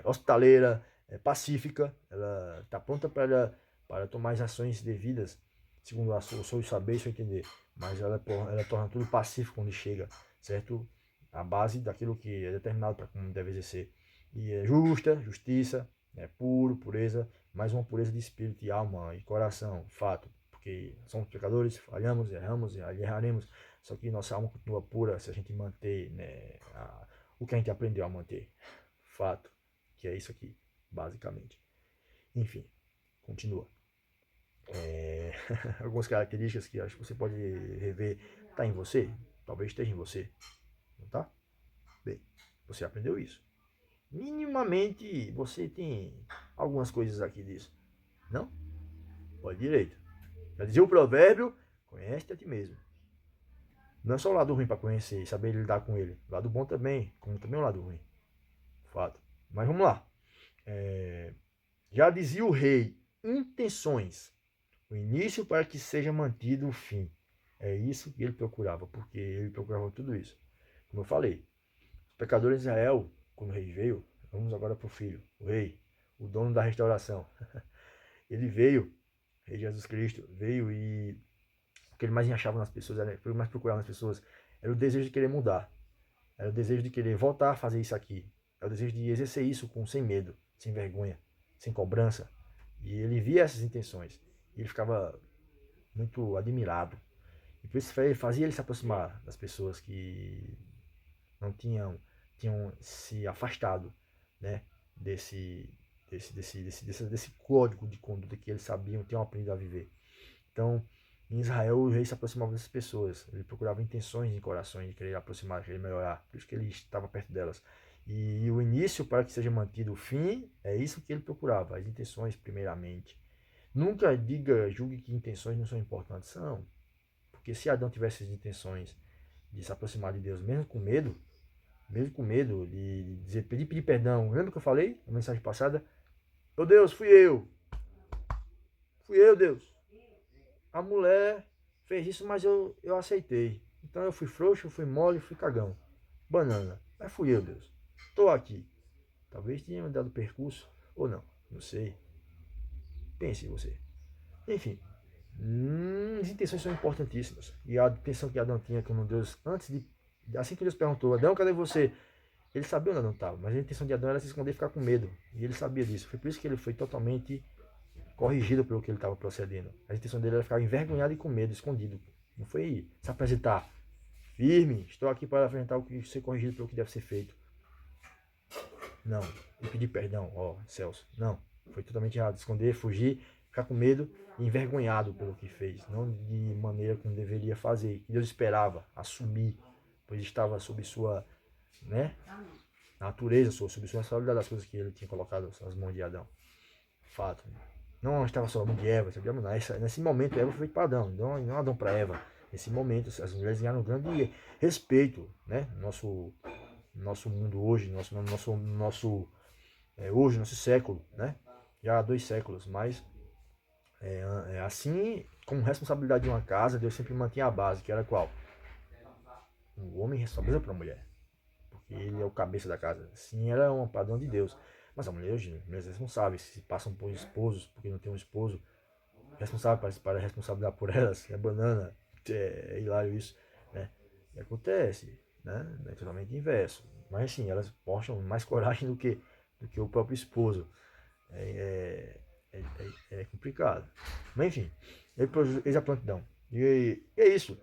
hospitaleira, pacífica, ela está pronta para tomar as ações devidas, segundo o seu saber e seu entender, mas ela torna tudo pacífico quando chega, certo? A base daquilo que é determinado para como deve exercer. E é justiça, puro, pureza, mas uma pureza de espírito, de alma e coração, fato, porque somos pecadores, falhamos, erramos e erraremos, só que nossa alma continua pura se a gente manter, né, o que a gente aprendeu a manter, fato, que é isso aqui, basicamente. Enfim, continua. Algumas características que acho que você pode rever, tá em você, talvez esteja em você, não tá? Bem, você aprendeu isso. Minimamente você tem algumas coisas aqui disso, não? Pode direito. Já dizia o provérbio, conhece-te a ti mesmo. Não é só o lado ruim para conhecer e saber lidar com ele. O lado bom também, como também o lado ruim. Fato. Mas vamos lá. Já dizia o rei, intenções. O início para que seja mantido o fim. É isso que ele procurava, porque ele procurava tudo isso. Como eu falei, os pecadores de Israel, quando o rei veio, vamos agora para o filho, o rei, o dono da restauração. Ele veio, rei Jesus Cristo, veio e o que ele mais achava nas pessoas, o que ele mais procurava nas pessoas, era o desejo de querer mudar. Era o desejo de querer voltar a fazer isso aqui. Era o desejo de exercer isso sem medo, sem vergonha, sem cobrança. E ele via essas intenções. E ele ficava muito admirado. E por isso fazia ele se aproximar das pessoas que não tinham se afastado, né, desse código de conduta que eles sabiam, tinham aprendido a viver. Então, em Israel, o rei se aproximava dessas pessoas. Ele procurava intenções em corações de querer aproximar, de querer melhorar. Por isso que ele estava perto delas. E o início para que seja mantido o fim, é isso que ele procurava, as intenções primeiramente. Nunca julgue que intenções não são importantes, são. Porque se Adão tivesse as intenções de se aproximar de Deus, mesmo com medo de dizer, pedir perdão, lembra que eu falei na mensagem passada? Ô Deus, fui eu, Deus. A mulher fez isso, mas eu aceitei. Então eu fui frouxo, eu fui mole, eu fui cagão. Banana. Mas fui eu, Deus. Estou aqui. Talvez tenha mudado o percurso, ou não. Não sei. Pense você. Enfim. As intenções são importantíssimas. E a intenção que Adão tinha com Deus, assim que Deus perguntou, Adão, cadê você? Ele sabia onde Adão estava, mas a intenção de Adão era se esconder e ficar com medo. E ele sabia disso. Foi por isso que ele foi totalmente corrigido pelo que ele estava procedendo. A intenção dele era ficar envergonhado e com medo, escondido. Não foi se apresentar firme, estou aqui para enfrentar o que ser corrigido pelo que deve ser feito. Não. E pedir perdão, Celso. Não. Foi totalmente errado. Esconder, fugir, ficar com medo e envergonhado pelo que fez. Não de maneira como deveria fazer. Que Deus esperava assumir, pois estava sob sua, natureza, sob sua responsabilidade das coisas que ele tinha colocado nas mãos de Adão. Fato. Não estava só a mão de Eva, sabemos? Nesse momento, Eva foi feita para Adão, não Adão para Eva. Nesse momento, as mulheres ganharam um grande respeito, né? Nosso mundo hoje, hoje, nosso século, né? Já há 2 séculos, mas assim, como responsabilidade de uma casa, Deus sempre mantinha a base, que era qual? O homem responsabiliza para a mulher, porque ele é o cabeça da casa. Sim, era um padrão de Deus. Mas a mulher hoje, mulheres responsáveis, se passam por esposos, porque não tem um esposo responsável para responsabilizar por elas, é banana, é hilário isso, né? E acontece, né? É totalmente inverso. Mas assim, elas mostram mais coragem do que o próprio esposo. É complicado. Mas enfim, eis a prontidão. E é isso.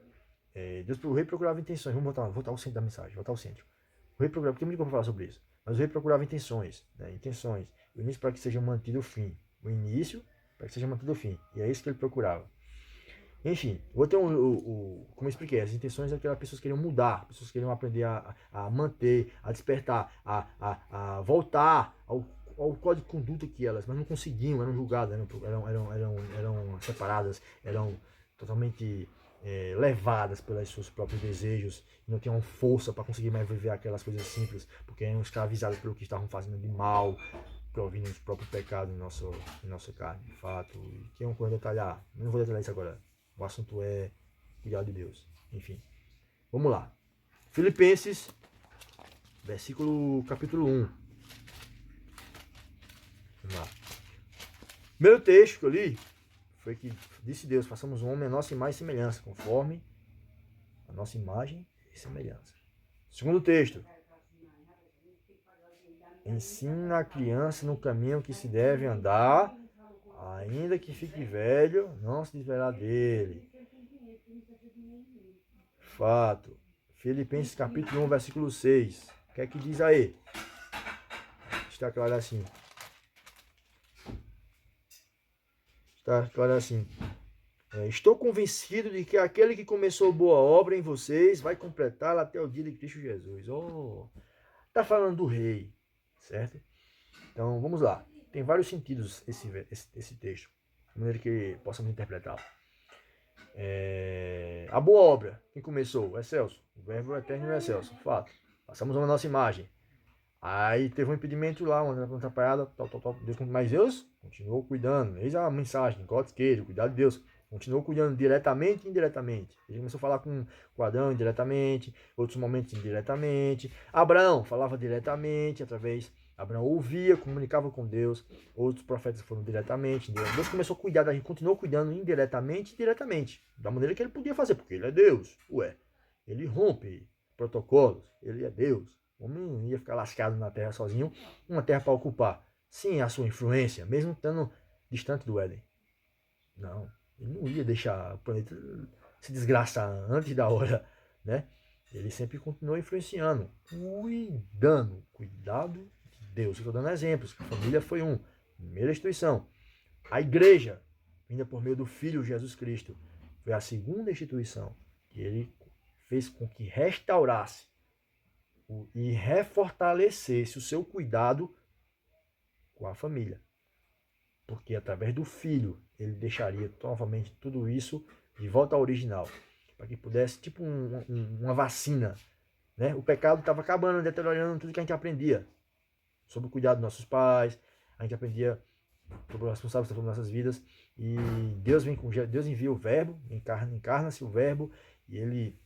O rei procurava intenções. Vamos voltar ao centro da mensagem, voltar ao centro. O rei procurava, porque muito vou falar sobre isso. Mas o rei procurava intenções, né? Intenções. O início para que seja mantido o fim. O início para que seja mantido o fim. E é isso que ele procurava. Enfim, como eu expliquei, as intenções é que as pessoas queriam mudar, as pessoas queriam aprender a manter, a despertar, a voltar ao código de conduta que elas, mas não conseguiam, eram julgadas, eram separadas, eram totalmente levadas pelos seus próprios desejos, e não tinham força para conseguir mais viver aquelas coisas simples, porque eram escravizadas pelo que estavam fazendo de mal, provindo os próprios pecados em nossa carne, de fato. E que é uma coisa detalhar, não vou detalhar isso agora. O assunto é cuidar de Deus. Enfim, vamos lá. Filipenses, capítulo 1. Vamos lá. Primeiro texto que eu li foi que disse Deus, façamos um homem a nossa imagem e semelhança, conforme a nossa imagem e semelhança. Segundo texto, ensina a criança no caminho que se deve andar, ainda que fique velho, não se desviará dele. Fato. Filipenses capítulo 1, versículo 6. O que é que diz aí? Está claro assim. Está claro assim. Estou convencido de que aquele que começou boa obra em vocês vai completá-la até o dia de Cristo Jesus. Está falando do rei, certo? Então, vamos lá. Tem vários sentidos esse texto, de maneira que possamos interpretá-lo. A boa obra, quem começou? É Celso. O verbo eterno é Celso. Fato. Passamos a nossa imagem. Aí teve um impedimento lá, uma atrapalhada, tal. Mas Deus continuou cuidando. Eis a mensagem, God's queijo, cuidar de Deus. Continuou cuidando diretamente e indiretamente. Ele começou a falar com Adão indiretamente, outros momentos indiretamente. Abraão falava diretamente, Abraão ouvia, comunicava com Deus. Outros profetas foram diretamente. Deus começou a cuidar da gente, continuou cuidando indiretamente e diretamente. Da maneira que ele podia fazer, porque ele é Deus. Ele rompe protocolos, ele é Deus. O homem não ia ficar lascado na terra sozinho, uma terra para ocupar. Sim, a sua influência, mesmo estando distante do Éden. Não, ele não ia deixar o planeta se desgraçar antes da hora, né? Ele sempre continuou influenciando, cuidado de Deus. Eu estou dando exemplos, a família foi primeira instituição. A igreja, vinda por meio do Filho Jesus Cristo, foi a segunda instituição que ele fez com que restaurasse e refortalecesse o seu cuidado com a família. Porque através do filho ele deixaria novamente tudo isso de volta ao original. Para que pudesse, tipo uma vacina. Né? O pecado estava acabando, deteriorando tudo que a gente aprendia sobre o cuidado dos nossos pais, a gente aprendia sobre o responsável sobre nossas vidas. E Deus envia o verbo, encarna-se o verbo, e ele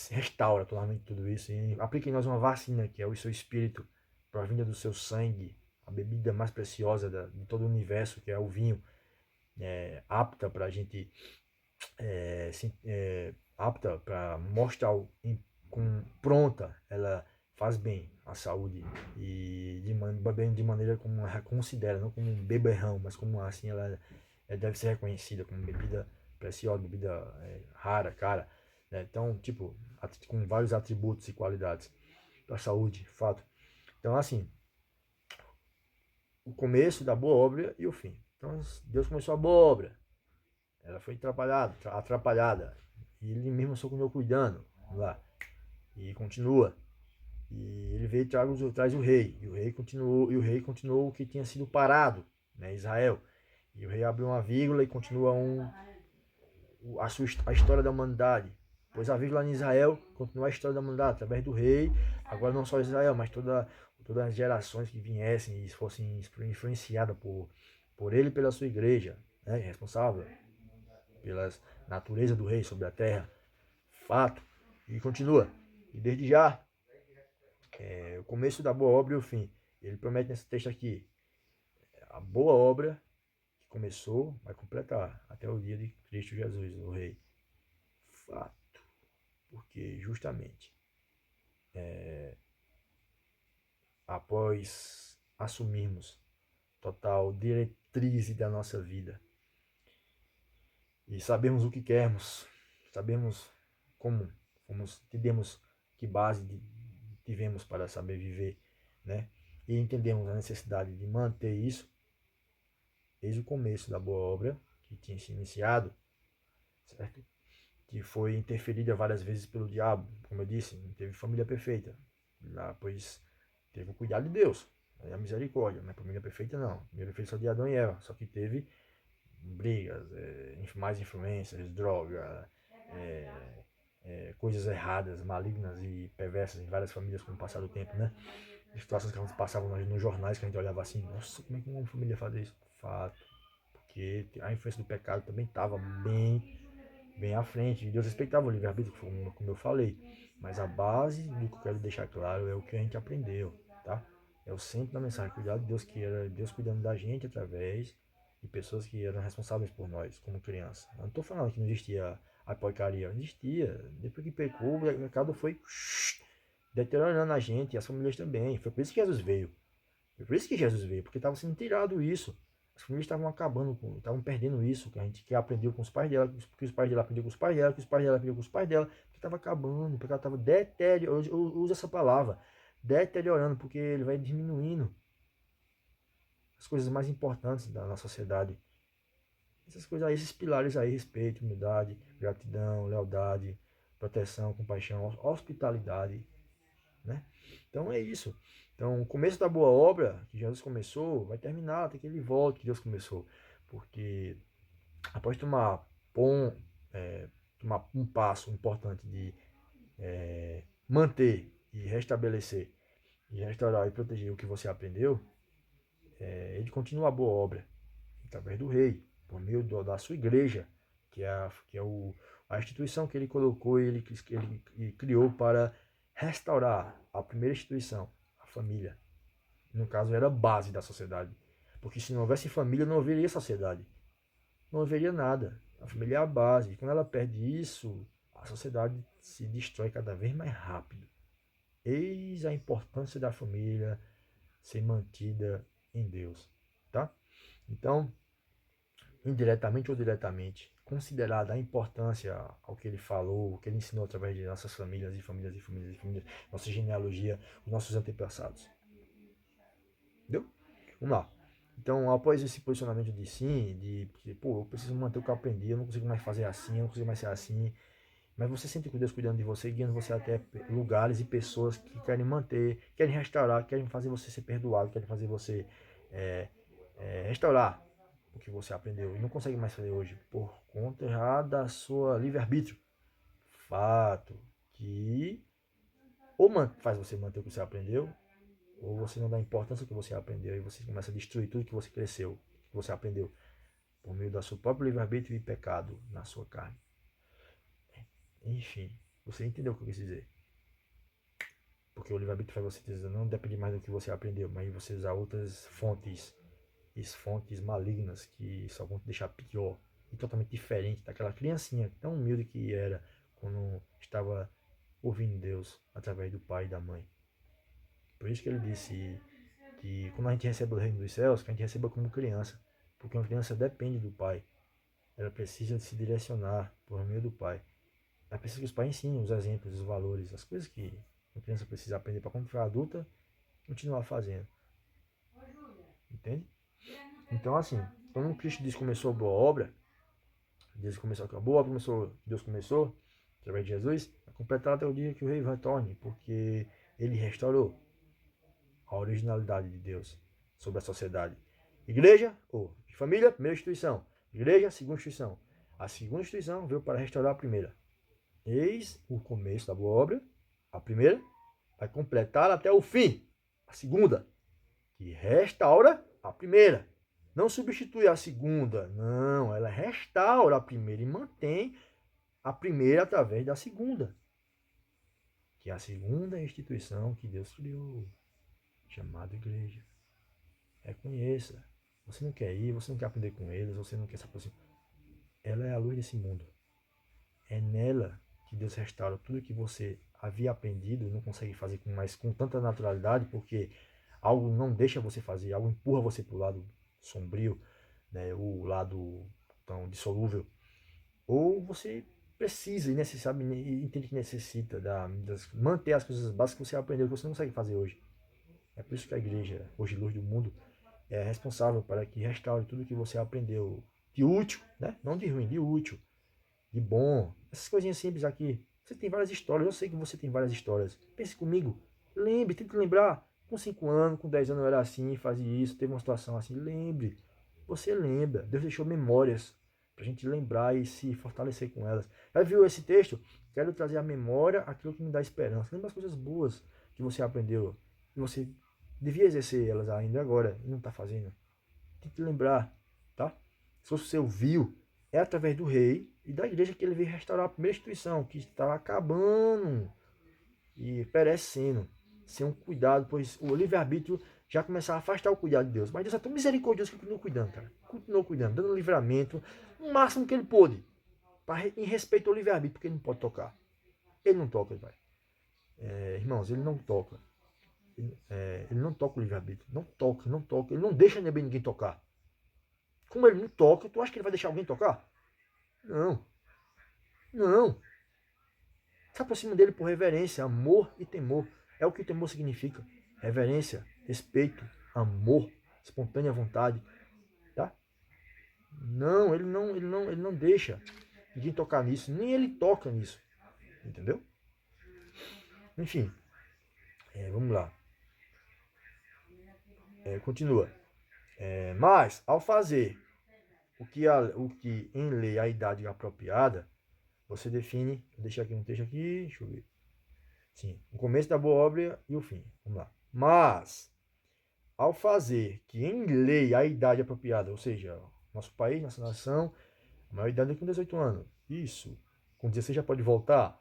restaura totalmente tudo isso. E aplica em nós uma vacina, que é o seu espírito, provinda do seu sangue, a bebida mais preciosa de todo o universo, que é o vinho, apta para a gente, apta para mostrar pronta, ela faz bem à saúde e de maneira como ela considera, não como um beberrão, mas como assim ela deve ser reconhecida como bebida preciosa, bebida rara, cara. Né? Então, tipo, com vários atributos e qualidades para a saúde, fato. Então, assim, o começo da boa obra e o fim. Então, Deus começou a boa obra. Ela foi atrapalhada. E ele mesmo só continuou cuidando lá. E continua. E ele veio e traz o rei. E o rei continuou o que tinha sido parado, né, Israel. E o rei abriu uma vírgula e continua a história da humanidade. Pois a vírgula em Israel continua a história da humanidade através do rei. Agora não só Israel, mas todas as gerações que viessem e fossem influenciadas por ele e pela sua igreja, né, responsável pela natureza do rei sobre a terra. Fato. E continua. E desde já, o começo da boa obra e o fim. Ele promete nesse texto aqui, a boa obra que começou vai completar até o dia de Cristo Jesus, o Rei. Fato. Porque justamente após assumirmos total diretriz da nossa vida e sabemos o que queremos, sabemos como entendemos que base tivemos para saber viver, né? E entendemos a necessidade de manter isso. Desde o começo da boa obra que tinha se iniciado, certo? Que foi interferida várias vezes pelo diabo, como eu disse, não teve família perfeita, lá, pois teve o cuidado de Deus, a misericórdia, mas família perfeita não, família perfeita só de Adão e Eva, só que teve brigas, mais influências, droga, coisas erradas, malignas e perversas em várias famílias com o passar do tempo, né? Situações que a gente passava nos jornais, que a gente olhava assim, nossa, como é que uma família faz isso? Fato. Porque a influência do pecado também estava bem à frente. Deus respeitava o livre-arbítrio, como eu falei. Mas a base do que eu quero deixar claro é o que a gente aprendeu, tá? É o centro da mensagem, cuidado de Deus, que era Deus cuidando da gente através de pessoas que eram responsáveis por nós, como criança. Eu não estou falando que não existia a porcaria, não existia. Depois que pecou, o pecado foi deteriorando a gente e as famílias também. Foi por isso que Jesus veio. Foi por isso que Jesus veio, porque estava sendo tirado isso. As famílias estavam acabando, estavam perdendo isso, que a gente que aprendeu com os pais dela, que os pais dela aprenderam com os pais dela, que os pais dela aprenderam com os pais dela, que estava acabando, porque ela estava deteriorando, eu uso essa palavra, deteriorando, porque ele vai diminuindo as coisas mais importantes da nossa sociedade. Essas coisas aí, esses pilares aí, respeito, humildade, gratidão, lealdade, proteção, compaixão, hospitalidade, né? Então é isso. Então, o começo da boa obra que Jesus começou vai terminar até que ele volte, que Deus começou. Porque após tomar um passo importante de manter e restabelecer e restaurar e proteger o que você aprendeu, ele continua a boa obra através do rei, por meio da sua igreja, que é a instituição que ele colocou e ele criou para restaurar a primeira instituição, a família. No caso, era a base da sociedade. Porque se não houvesse família, não haveria sociedade. Não haveria nada. A família é a base. E quando ela perde isso, a sociedade se destrói cada vez mais rápido. Eis a importância da família ser mantida em Deus. Tá? Então, indiretamente ou diretamente, considerada a importância ao que ele falou, o que ele ensinou através de nossas famílias e famílias e famílias e famílias, nossa genealogia, os nossos antepassados. Entendeu? Vamos lá. Então, após esse posicionamento de sim, de que, pô, eu preciso manter o que eu aprendi, eu não consigo mais fazer assim, eu não consigo mais ser assim, Mas você sente que Deus cuidando de você, guiando você até lugares e pessoas que querem manter, querem restaurar, querem fazer você ser perdoado, querem fazer você restaurar o que você aprendeu e não consegue mais fazer hoje por conta já da sua livre-arbítrio. Fato que ou faz você manter o que você aprendeu, ou você não dá importância ao que você aprendeu e você começa a destruir tudo que você cresceu, que você aprendeu, por meio da sua própria livre-arbítrio e pecado na sua carne. Enfim, você entendeu o que eu quis dizer. Porque o livre-arbítrio faz você não depender mais do que você aprendeu, mas você usar outras fontes, fontes malignas que só vão te deixar pior e totalmente diferente daquela criancinha tão humilde que era quando estava ouvindo Deus através do pai e da mãe. Por isso que ele disse que quando a gente recebe o reino dos céus, que a gente receba como criança. Porque uma criança depende do pai. Ela precisa se direcionar por meio do pai. Ela precisa que os pais ensinem os exemplos, os valores, as coisas que a criança precisa aprender para quando for adulta, continuar fazendo. Entende? Então, assim, quando Cristo diz que começou a boa obra, Deus começou a boa obra, Deus começou, através de Jesus, a completar até o dia que o rei retorne, porque ele restaurou a originalidade de Deus sobre a sociedade. Igreja, ou família, primeira instituição. Igreja, segunda instituição. A segunda instituição veio para restaurar a primeira. Eis o começo da boa obra. A primeira vai completar até o fim. A segunda, que restaura a primeira. Não substitui a segunda, não. Ela restaura a primeira e mantém a primeira através da segunda. Que é a segunda instituição que Deus criou, chamada igreja. Reconheça. Você não quer ir, você não quer aprender com eles, você não quer se aproximar. Ela é a luz desse mundo. É nela que Deus restaura tudo que você havia aprendido e não consegue fazer com tanta naturalidade, porque algo não deixa você fazer, algo empurra você para o lado sombrio, né, o lado tão dissolúvel. Ou você precisa e sabe, e entende que necessita manter as coisas básicas que você aprendeu, que você não consegue fazer hoje. É por isso que a igreja, hoje luz do mundo, é responsável para que restaure tudo que você aprendeu de útil, né? Não de ruim, de útil, de bom. Essas coisinhas simples aqui. Você tem várias histórias, eu sei que você tem várias histórias. Pense comigo, lembre, tente lembrar. Com 5 anos, com 10 anos eu era assim, fazia isso, teve uma situação assim. Lembre, você lembra. Deus deixou memórias para a gente lembrar e se fortalecer com elas. Já viu esse texto? Quero trazer à memória aquilo que me dá esperança. Lembra as coisas boas que você aprendeu e você devia exercer elas ainda agora e não está fazendo. Tem que lembrar, tá? Se você ouviu, é através do rei e da igreja que ele veio restaurar a primeira instituição, que está acabando e perecendo, sem um cuidado, pois o livre-arbítrio já começava a afastar o cuidado de Deus. Mas Deus é tão misericordioso que continuou cuidando, cara. Continuou cuidando, dando livramento, o máximo que ele pôde, em respeito ao livre-arbítrio, porque ele não pode tocar. Ele não toca, vai. Irmãos, ele não toca. Ele não toca o livre-arbítrio. Não toca, não toca. Ele não deixa ninguém tocar. Como ele não toca, tu acha que ele vai deixar alguém tocar? Não. Não. Se aproxima dele por reverência, amor e temor. É o que o temor significa. Reverência, respeito, amor, espontânea vontade. Tá? Não, ele não deixa ninguém tocar nisso. Nem ele toca nisso. Entendeu? Enfim. Vamos lá. Continua. Mas, ao fazer o que em lei a idade apropriada, você define, vou deixar aqui um texto aqui, deixa eu ver. Sim, o começo da boa obra e o fim. Vamos lá. Mas, ao fazer que em lei a idade apropriada, ou seja, nosso país, nossa nação, a maior idade é com 18 anos. Isso. Com 16 já pode voltar.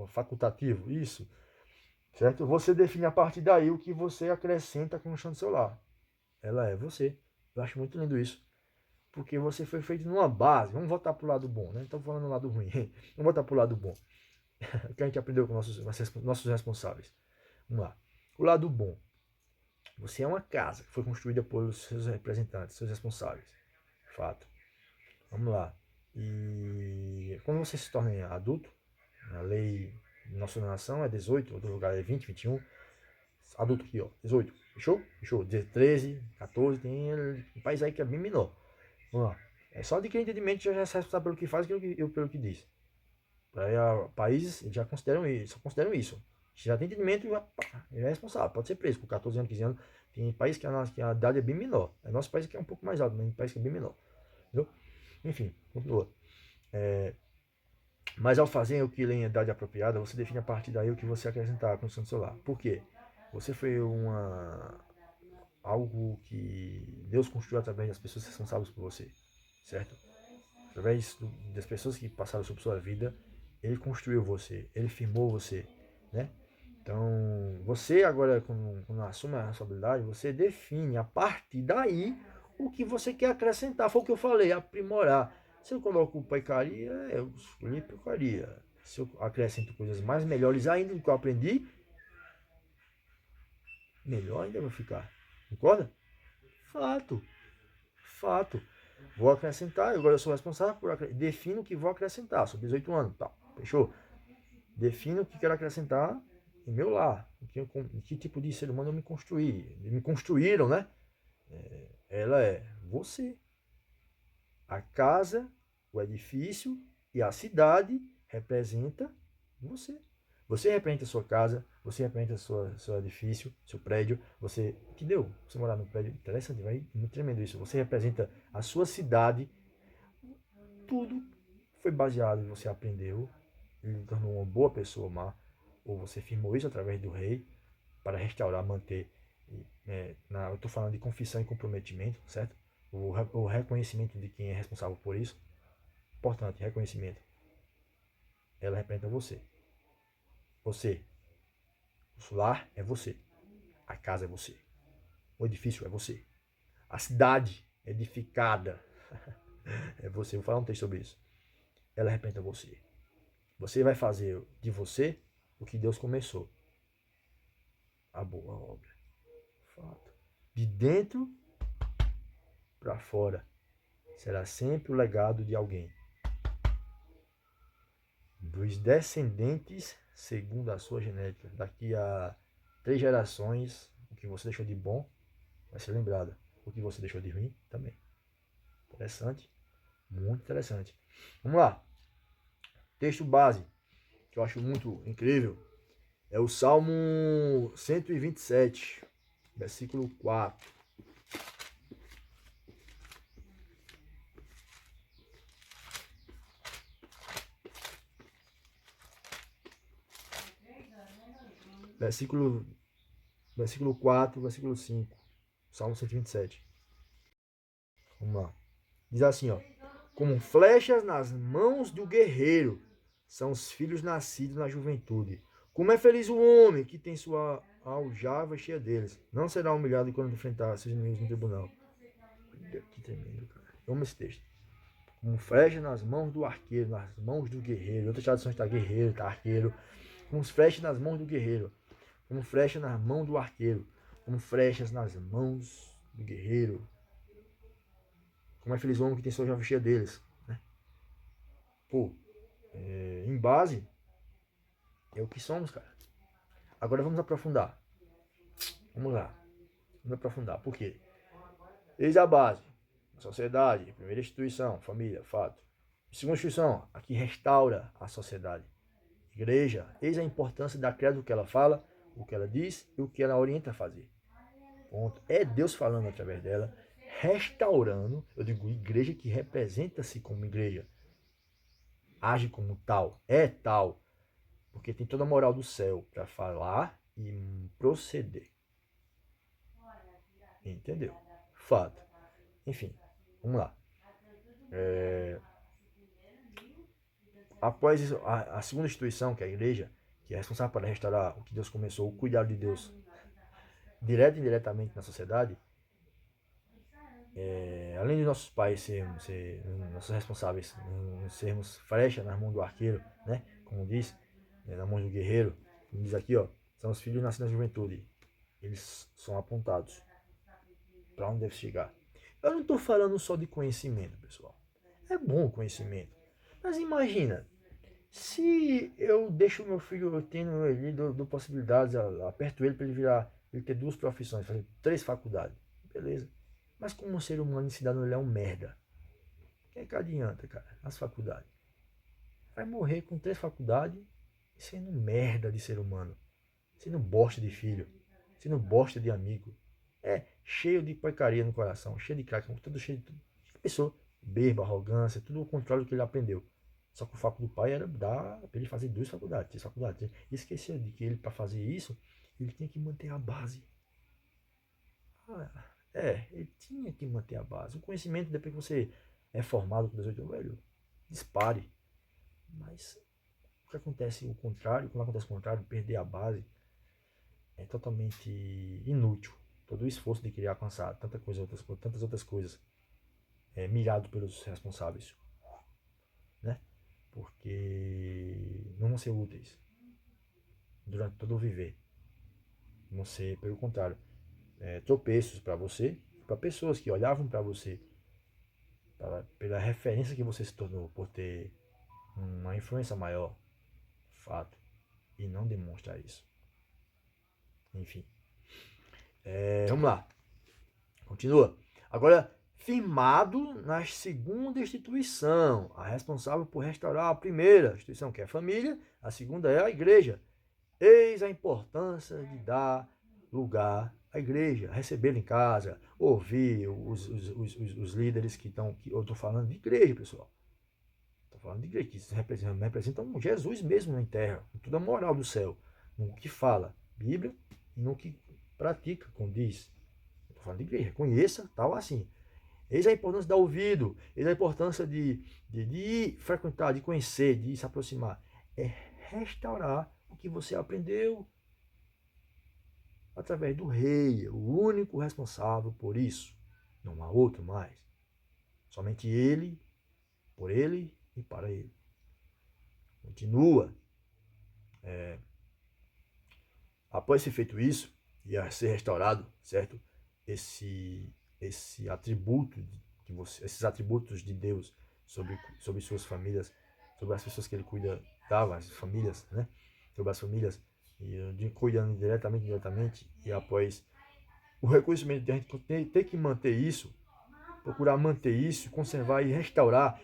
Facultativo. Isso. Certo? Você define a partir daí o que você acrescenta com o chão do seu lar. Ela é você. Eu acho muito lindo isso. Porque você foi feito numa base. Vamos voltar para o lado bom, né? Não estamos falando do lado ruim. Vamos voltar para o lado bom. O que a gente aprendeu com nossos responsáveis. Vamos lá. O lado bom. Você é uma casa que foi construída pelos seus representantes, seus responsáveis. Fato. Vamos lá. E quando você se torna adulto, a lei da nossa nação é 18, outro lugar é 20, 21. Adulto aqui, ó, 18. Fechou? Fechou. 13, 14, tem um país aí que é bem menor. Vamos lá. É só adquirir entendimento já é responsável pelo que faz e pelo que diz. Para países já consideram isso, só consideram isso. Já tem entendimento, já, pá, já é responsável, pode ser preso por 14 anos, 15 anos. Tem país que a idade é bem menor. É nosso país que é um pouco mais alto, mas tem país que é bem menor. Entendeu? Enfim, continua. Mas ao fazer o que lê em idade apropriada, você define a partir daí o que você acrescentar à construção do seu lar. Por quê? Você foi algo que Deus construiu através das pessoas responsáveis por você, certo? Através das pessoas que passaram sobre sua vida, Ele construiu você, Ele firmou você, né? Então, você agora, quando assume a responsabilidade, você define a partir daí o que você quer acrescentar. Foi o que eu falei, aprimorar. Se eu coloco pecaria, eu escolhi pecaria. Se eu acrescento coisas mais melhores ainda do que eu aprendi, melhor ainda vai ficar. Concorda? Fato. Fato. Vou acrescentar, agora eu sou responsável por defino o que vou acrescentar. Sou 18 anos, tá? Fechou? Defino o que quero acrescentar em meu lar. Que tipo de ser humano eu me construí. Me construíram, né? Ela é você. A casa, o edifício e a cidade representa você. Você representa a sua casa, você representa seu edifício, seu prédio, você. Entendeu? Você morar no prédio, interessante, vai muito tremendo isso. Você representa a sua cidade, tudo foi baseado em você aprendeu, ele tornou uma boa pessoa má, ou você firmou isso através do rei para restaurar, manter. Eu estou falando de confissão e comprometimento, certo? O reconhecimento de quem é responsável por isso. Importante, reconhecimento. Ela representa você. Você. O lar é você. A casa é você. O edifício é você. A cidade edificada é você. Vou falar um texto sobre isso. Ela representa você. Você vai fazer de você o que Deus começou. A boa obra. Fato. De dentro para fora. Será sempre o legado de alguém. Dos descendentes, segundo a sua genética. Daqui a 3 gerações, o que você deixou de bom vai ser lembrado. O que você deixou de ruim também. Interessante. Muito interessante. Vamos lá. Texto base, que eu acho muito incrível, é o Salmo 127, versículo 4. Versículo 4, versículo 5. Salmo 127. Vamos lá. Diz assim, ó. Como flechas nas mãos do guerreiro são os filhos nascidos na juventude. Como é feliz o homem que tem sua aljava cheia deles. Não será humilhado quando enfrentar seus inimigos no tribunal. Que tremendo, cara. Eu amo esse texto. Como flechas nas mãos do arqueiro, nas mãos do guerreiro. Outras traduções está guerreiro, está arqueiro. Como flechas nas mãos do guerreiro. Como flechas nas mãos do arqueiro. Como flechas nas mãos do guerreiro. Como é feliz o homem que tem sua aljava cheia deles. Né? Pô, em base, é o que somos, cara. Agora vamos aprofundar. Vamos lá. Vamos aprofundar. Por quê? Eis a base. Sociedade, primeira instituição, família, fato. Segunda instituição, aqui restaura a sociedade. Igreja, eis a importância da credo do que ela fala, o que ela diz e o que ela orienta a fazer. Ponto. É Deus falando através dela, restaurando, eu digo igreja que representa-se como igreja. Age como tal, é tal, porque tem toda a moral do céu para falar e proceder. Entendeu? Fato. Enfim, vamos lá. Após isso, a segunda instituição, que é a igreja, que é responsável por restaurar o que Deus começou, o cuidado de Deus, direto e indiretamente na sociedade, além de nossos pais nossos responsáveis, sermos flecha nas mãos do arqueiro, né? Como diz, na mão do guerreiro, como diz aqui, ó, são os filhos nascidos na juventude. Eles são apontados para onde deve chegar. Eu não estou falando só de conhecimento, pessoal. É bom o conhecimento. Mas imagina, se eu deixo o meu filho, eu tendo ele, dou possibilidades, aperto ele para ele ter 2 profissões, fazer 3 faculdades. Beleza. Mas como ser humano cidadão ele é um merda. O que é que adianta, cara? As faculdades. vai morrer com 3 faculdades e sendo merda de ser humano, sendo bosta de filho, sendo bosta de amigo. Cheio de porcaria no coração, cheio de crack, tudo cheio de tudo. Pessoa, berba, arrogância, tudo o contrário do que ele aprendeu. Só que o foco do pai era dar para ele fazer 2 faculdades, 3 faculdades. E esqueceu de que ele, para fazer isso, ele tinha que manter a base. Ele tinha que manter a base. O conhecimento, depois que você é formado com 18 anos, velho, dispare. Mas o que acontece o contrário, quando acontece o contrário, perder a base, é totalmente inútil. Todo o esforço de querer alcançar tantas outras coisas é mirado pelos responsáveis, né? Porque não vão ser úteis durante todo o viver. Vão ser, pelo contrário, tropeços para você, para pessoas que olhavam para você, pela referência que você se tornou, por ter uma influência maior, fato, e não demonstra isso. Enfim. Vamos lá. Continua. Agora, firmado na segunda instituição, a responsável por restaurar a primeira instituição, que é a família, a segunda é a igreja. Eis a importância de dar lugar à igreja, recebê-la em casa, ouvir os líderes que estão. Eu estou falando de igreja, pessoal. Estou falando de igreja, que representam Jesus mesmo na terra, com toda a moral do céu, no que fala, Bíblia, e no que pratica, como diz. Estou falando de igreja, conheça, tal assim. Eis a importância de dar ouvido, eis a importância de frequentar, de conhecer, de se aproximar. É restaurar o que você aprendeu através do rei, o único responsável por isso. Não há outro mais. Somente ele, por ele e para ele. Continua. Após ser feito isso, e a ser restaurado, certo? Esse atributo de você, esses atributos de Deus sobre suas famílias, sobre as pessoas que ele cuidava, as famílias, né? Sobre as famílias, e cuidando diretamente, indiretamente, e após o reconhecimento de a gente ter que manter isso, procurar manter isso, conservar e restaurar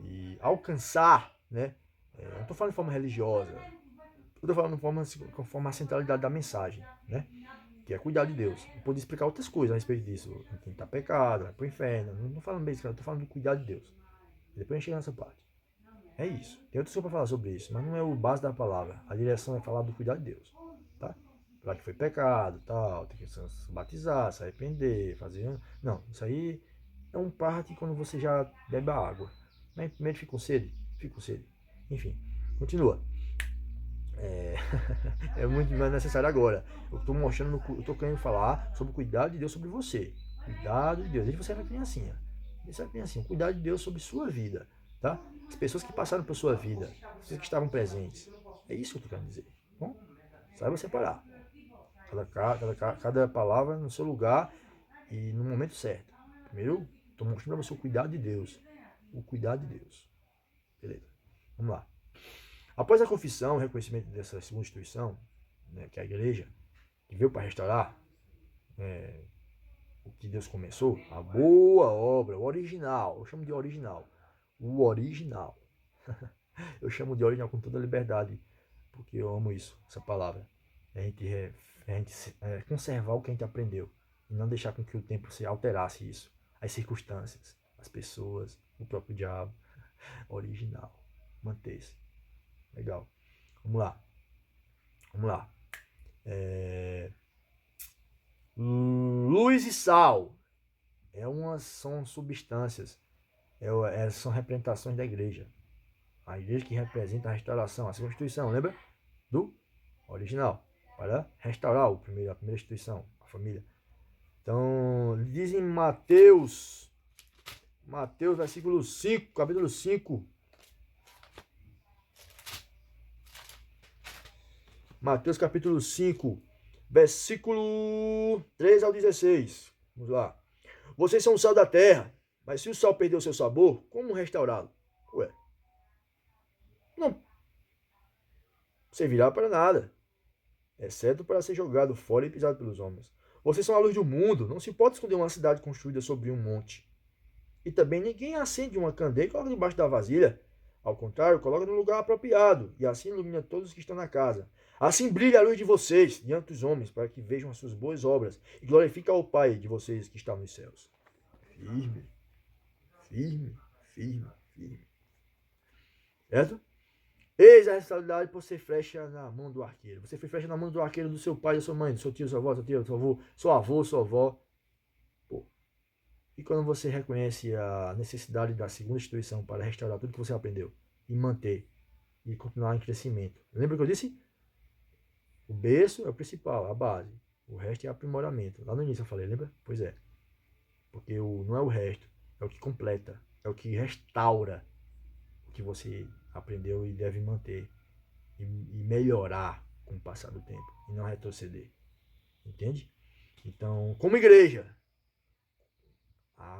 e alcançar, né? Não estou falando de forma religiosa, estou falando conforme a centralidade da mensagem, né? Que é cuidar de Deus. Eu podia explicar outras coisas a respeito disso. Quem está pecado, vai para o inferno. Não estou falando bem isso, estou falando do cuidar de Deus. Depois a gente chega nessa parte. É isso. Tem outras coisas para falar sobre isso, mas não é o base da palavra. A direção é falar do cuidar de Deus. Tá? Falar que foi pecado, tal, tem que se batizar, se arrepender, fazer. Não, isso aí é um parte quando você já bebe a água. Mas primeiro fica com sede? Fica com sede. Enfim, continua. É muito mais necessário agora. Eu estou mostrando, eu estou querendo falar sobre o cuidado de Deus sobre você. Cuidado de Deus. Desde você era criancinha. Desde você era criancinha. Cuidado de Deus sobre sua vida. Tá? As pessoas que passaram por sua vida. As pessoas que estavam presentes. É isso que eu estou querendo dizer. Bom, saiba separar. Cada palavra no seu lugar e no momento certo. Primeiro, estou mostrando para você o cuidado de Deus. O cuidado de Deus. Beleza. Vamos lá. Após a confissão e reconhecimento dessa segunda instituição, né, que é a igreja, que veio para restaurar o que Deus começou, a boa obra, o original, eu chamo de original, o original. Eu chamo de original com toda a liberdade, porque eu amo isso, essa palavra. A gente conservar o que a gente aprendeu e não deixar com que o tempo se alterasse isso, as circunstâncias, as pessoas, o próprio diabo. Original, manter-se. Legal. Vamos lá. Luz e sal são substâncias, são representações da igreja. A igreja que representa a restauração, a segunda instituição, lembra? Do original. Para restaurar a primeira instituição, a família. Então, diz em Mateus, versículo 5, capítulo 5. Mateus capítulo 5, versículo 3 ao 16. Vamos lá. Vocês são o sal da terra, mas se o sal perdeu seu sabor, como restaurá-lo? Ué, não servirá para nada, exceto para ser jogado fora e pisado pelos homens. Vocês são a luz do mundo, não se pode esconder uma cidade construída sobre um monte. E também ninguém acende uma candeia e coloca debaixo da vasilha, Ao contrário, coloca no lugar apropriado, e assim ilumina todos os que estão na casa. Assim brilha a luz de vocês diante dos homens, para que vejam as suas boas obras e glorifiquem ao Pai de vocês que está nos céus. Firme, firme, firme, firme. Certo? Eis a responsabilidade por ser flecha na mão do arqueiro. Você foi flecha na mão do arqueiro do seu pai, da sua mãe, do seu tio, sua avó, seu tio, seu avô, seu avô, sua avó. Pô. E quando você reconhece a necessidade da segunda instituição para restaurar tudo que você aprendeu e manter e continuar em crescimento. Lembra que eu disse? O berço é o principal, a base. O resto é aprimoramento. Lá no início eu falei, lembra? Pois é. Porque não é o resto, é o que completa, é o que restaura o que você aprendeu e deve manter e melhorar com o passar do tempo e não retroceder. Entende? Então, como igreja,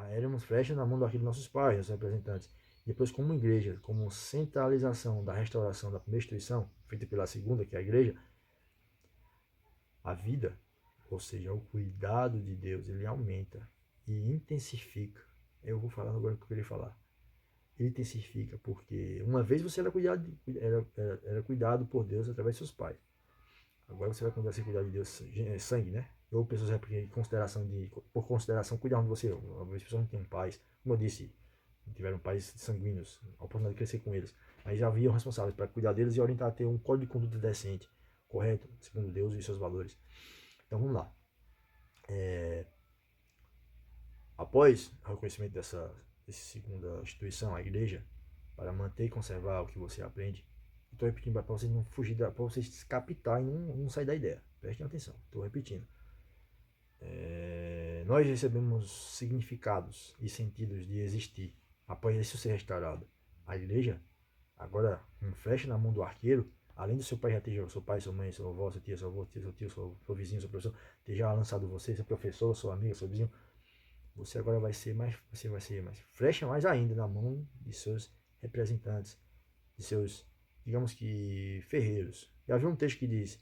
éramos flechas na mão daqueles nossos pais, nossos representantes. Depois, como igreja, como centralização da restauração da primeira instituição, feita pela segunda, que é a igreja, a vida, ou seja, o cuidado de Deus, ele aumenta e intensifica. Eu vou falar agora o que eu queria falar. Ele intensifica, porque uma vez você era cuidado por Deus através de seus pais. Agora você vai começar a ser cuidado de Deus, sangue, né? Ou pessoas por consideração, cuidavam de você. Algumas pessoas não tinham pais, como eu disse, não tiveram pais sanguíneos, a oportunidade de crescer com eles. Mas já haviam responsáveis para cuidar deles e orientar a ter um código de conduta decente, correto, segundo Deus e seus valores. Então vamos lá. Após o reconhecimento dessa segunda instituição, a igreja, para manter e conservar o que você aprende, estou repetindo para vocês não fugir, para vocês captar e não sair da ideia. Prestem atenção, estou repetindo. Nós recebemos significados e sentidos de existir após isso ser restaurado. A igreja, agora, com flecha na mão do arqueiro, além do seu pai já ter, seu pai, sua mãe, sua avó, seu tio, seu avô, seu tio, seu vizinho, seu professor, ter já lançado você, seu professor, sua amiga, seu vizinho, você agora vai ser mais flecha mais ainda na mão de seus representantes, de seus, digamos que, ferreiros. Já havia um texto que diz: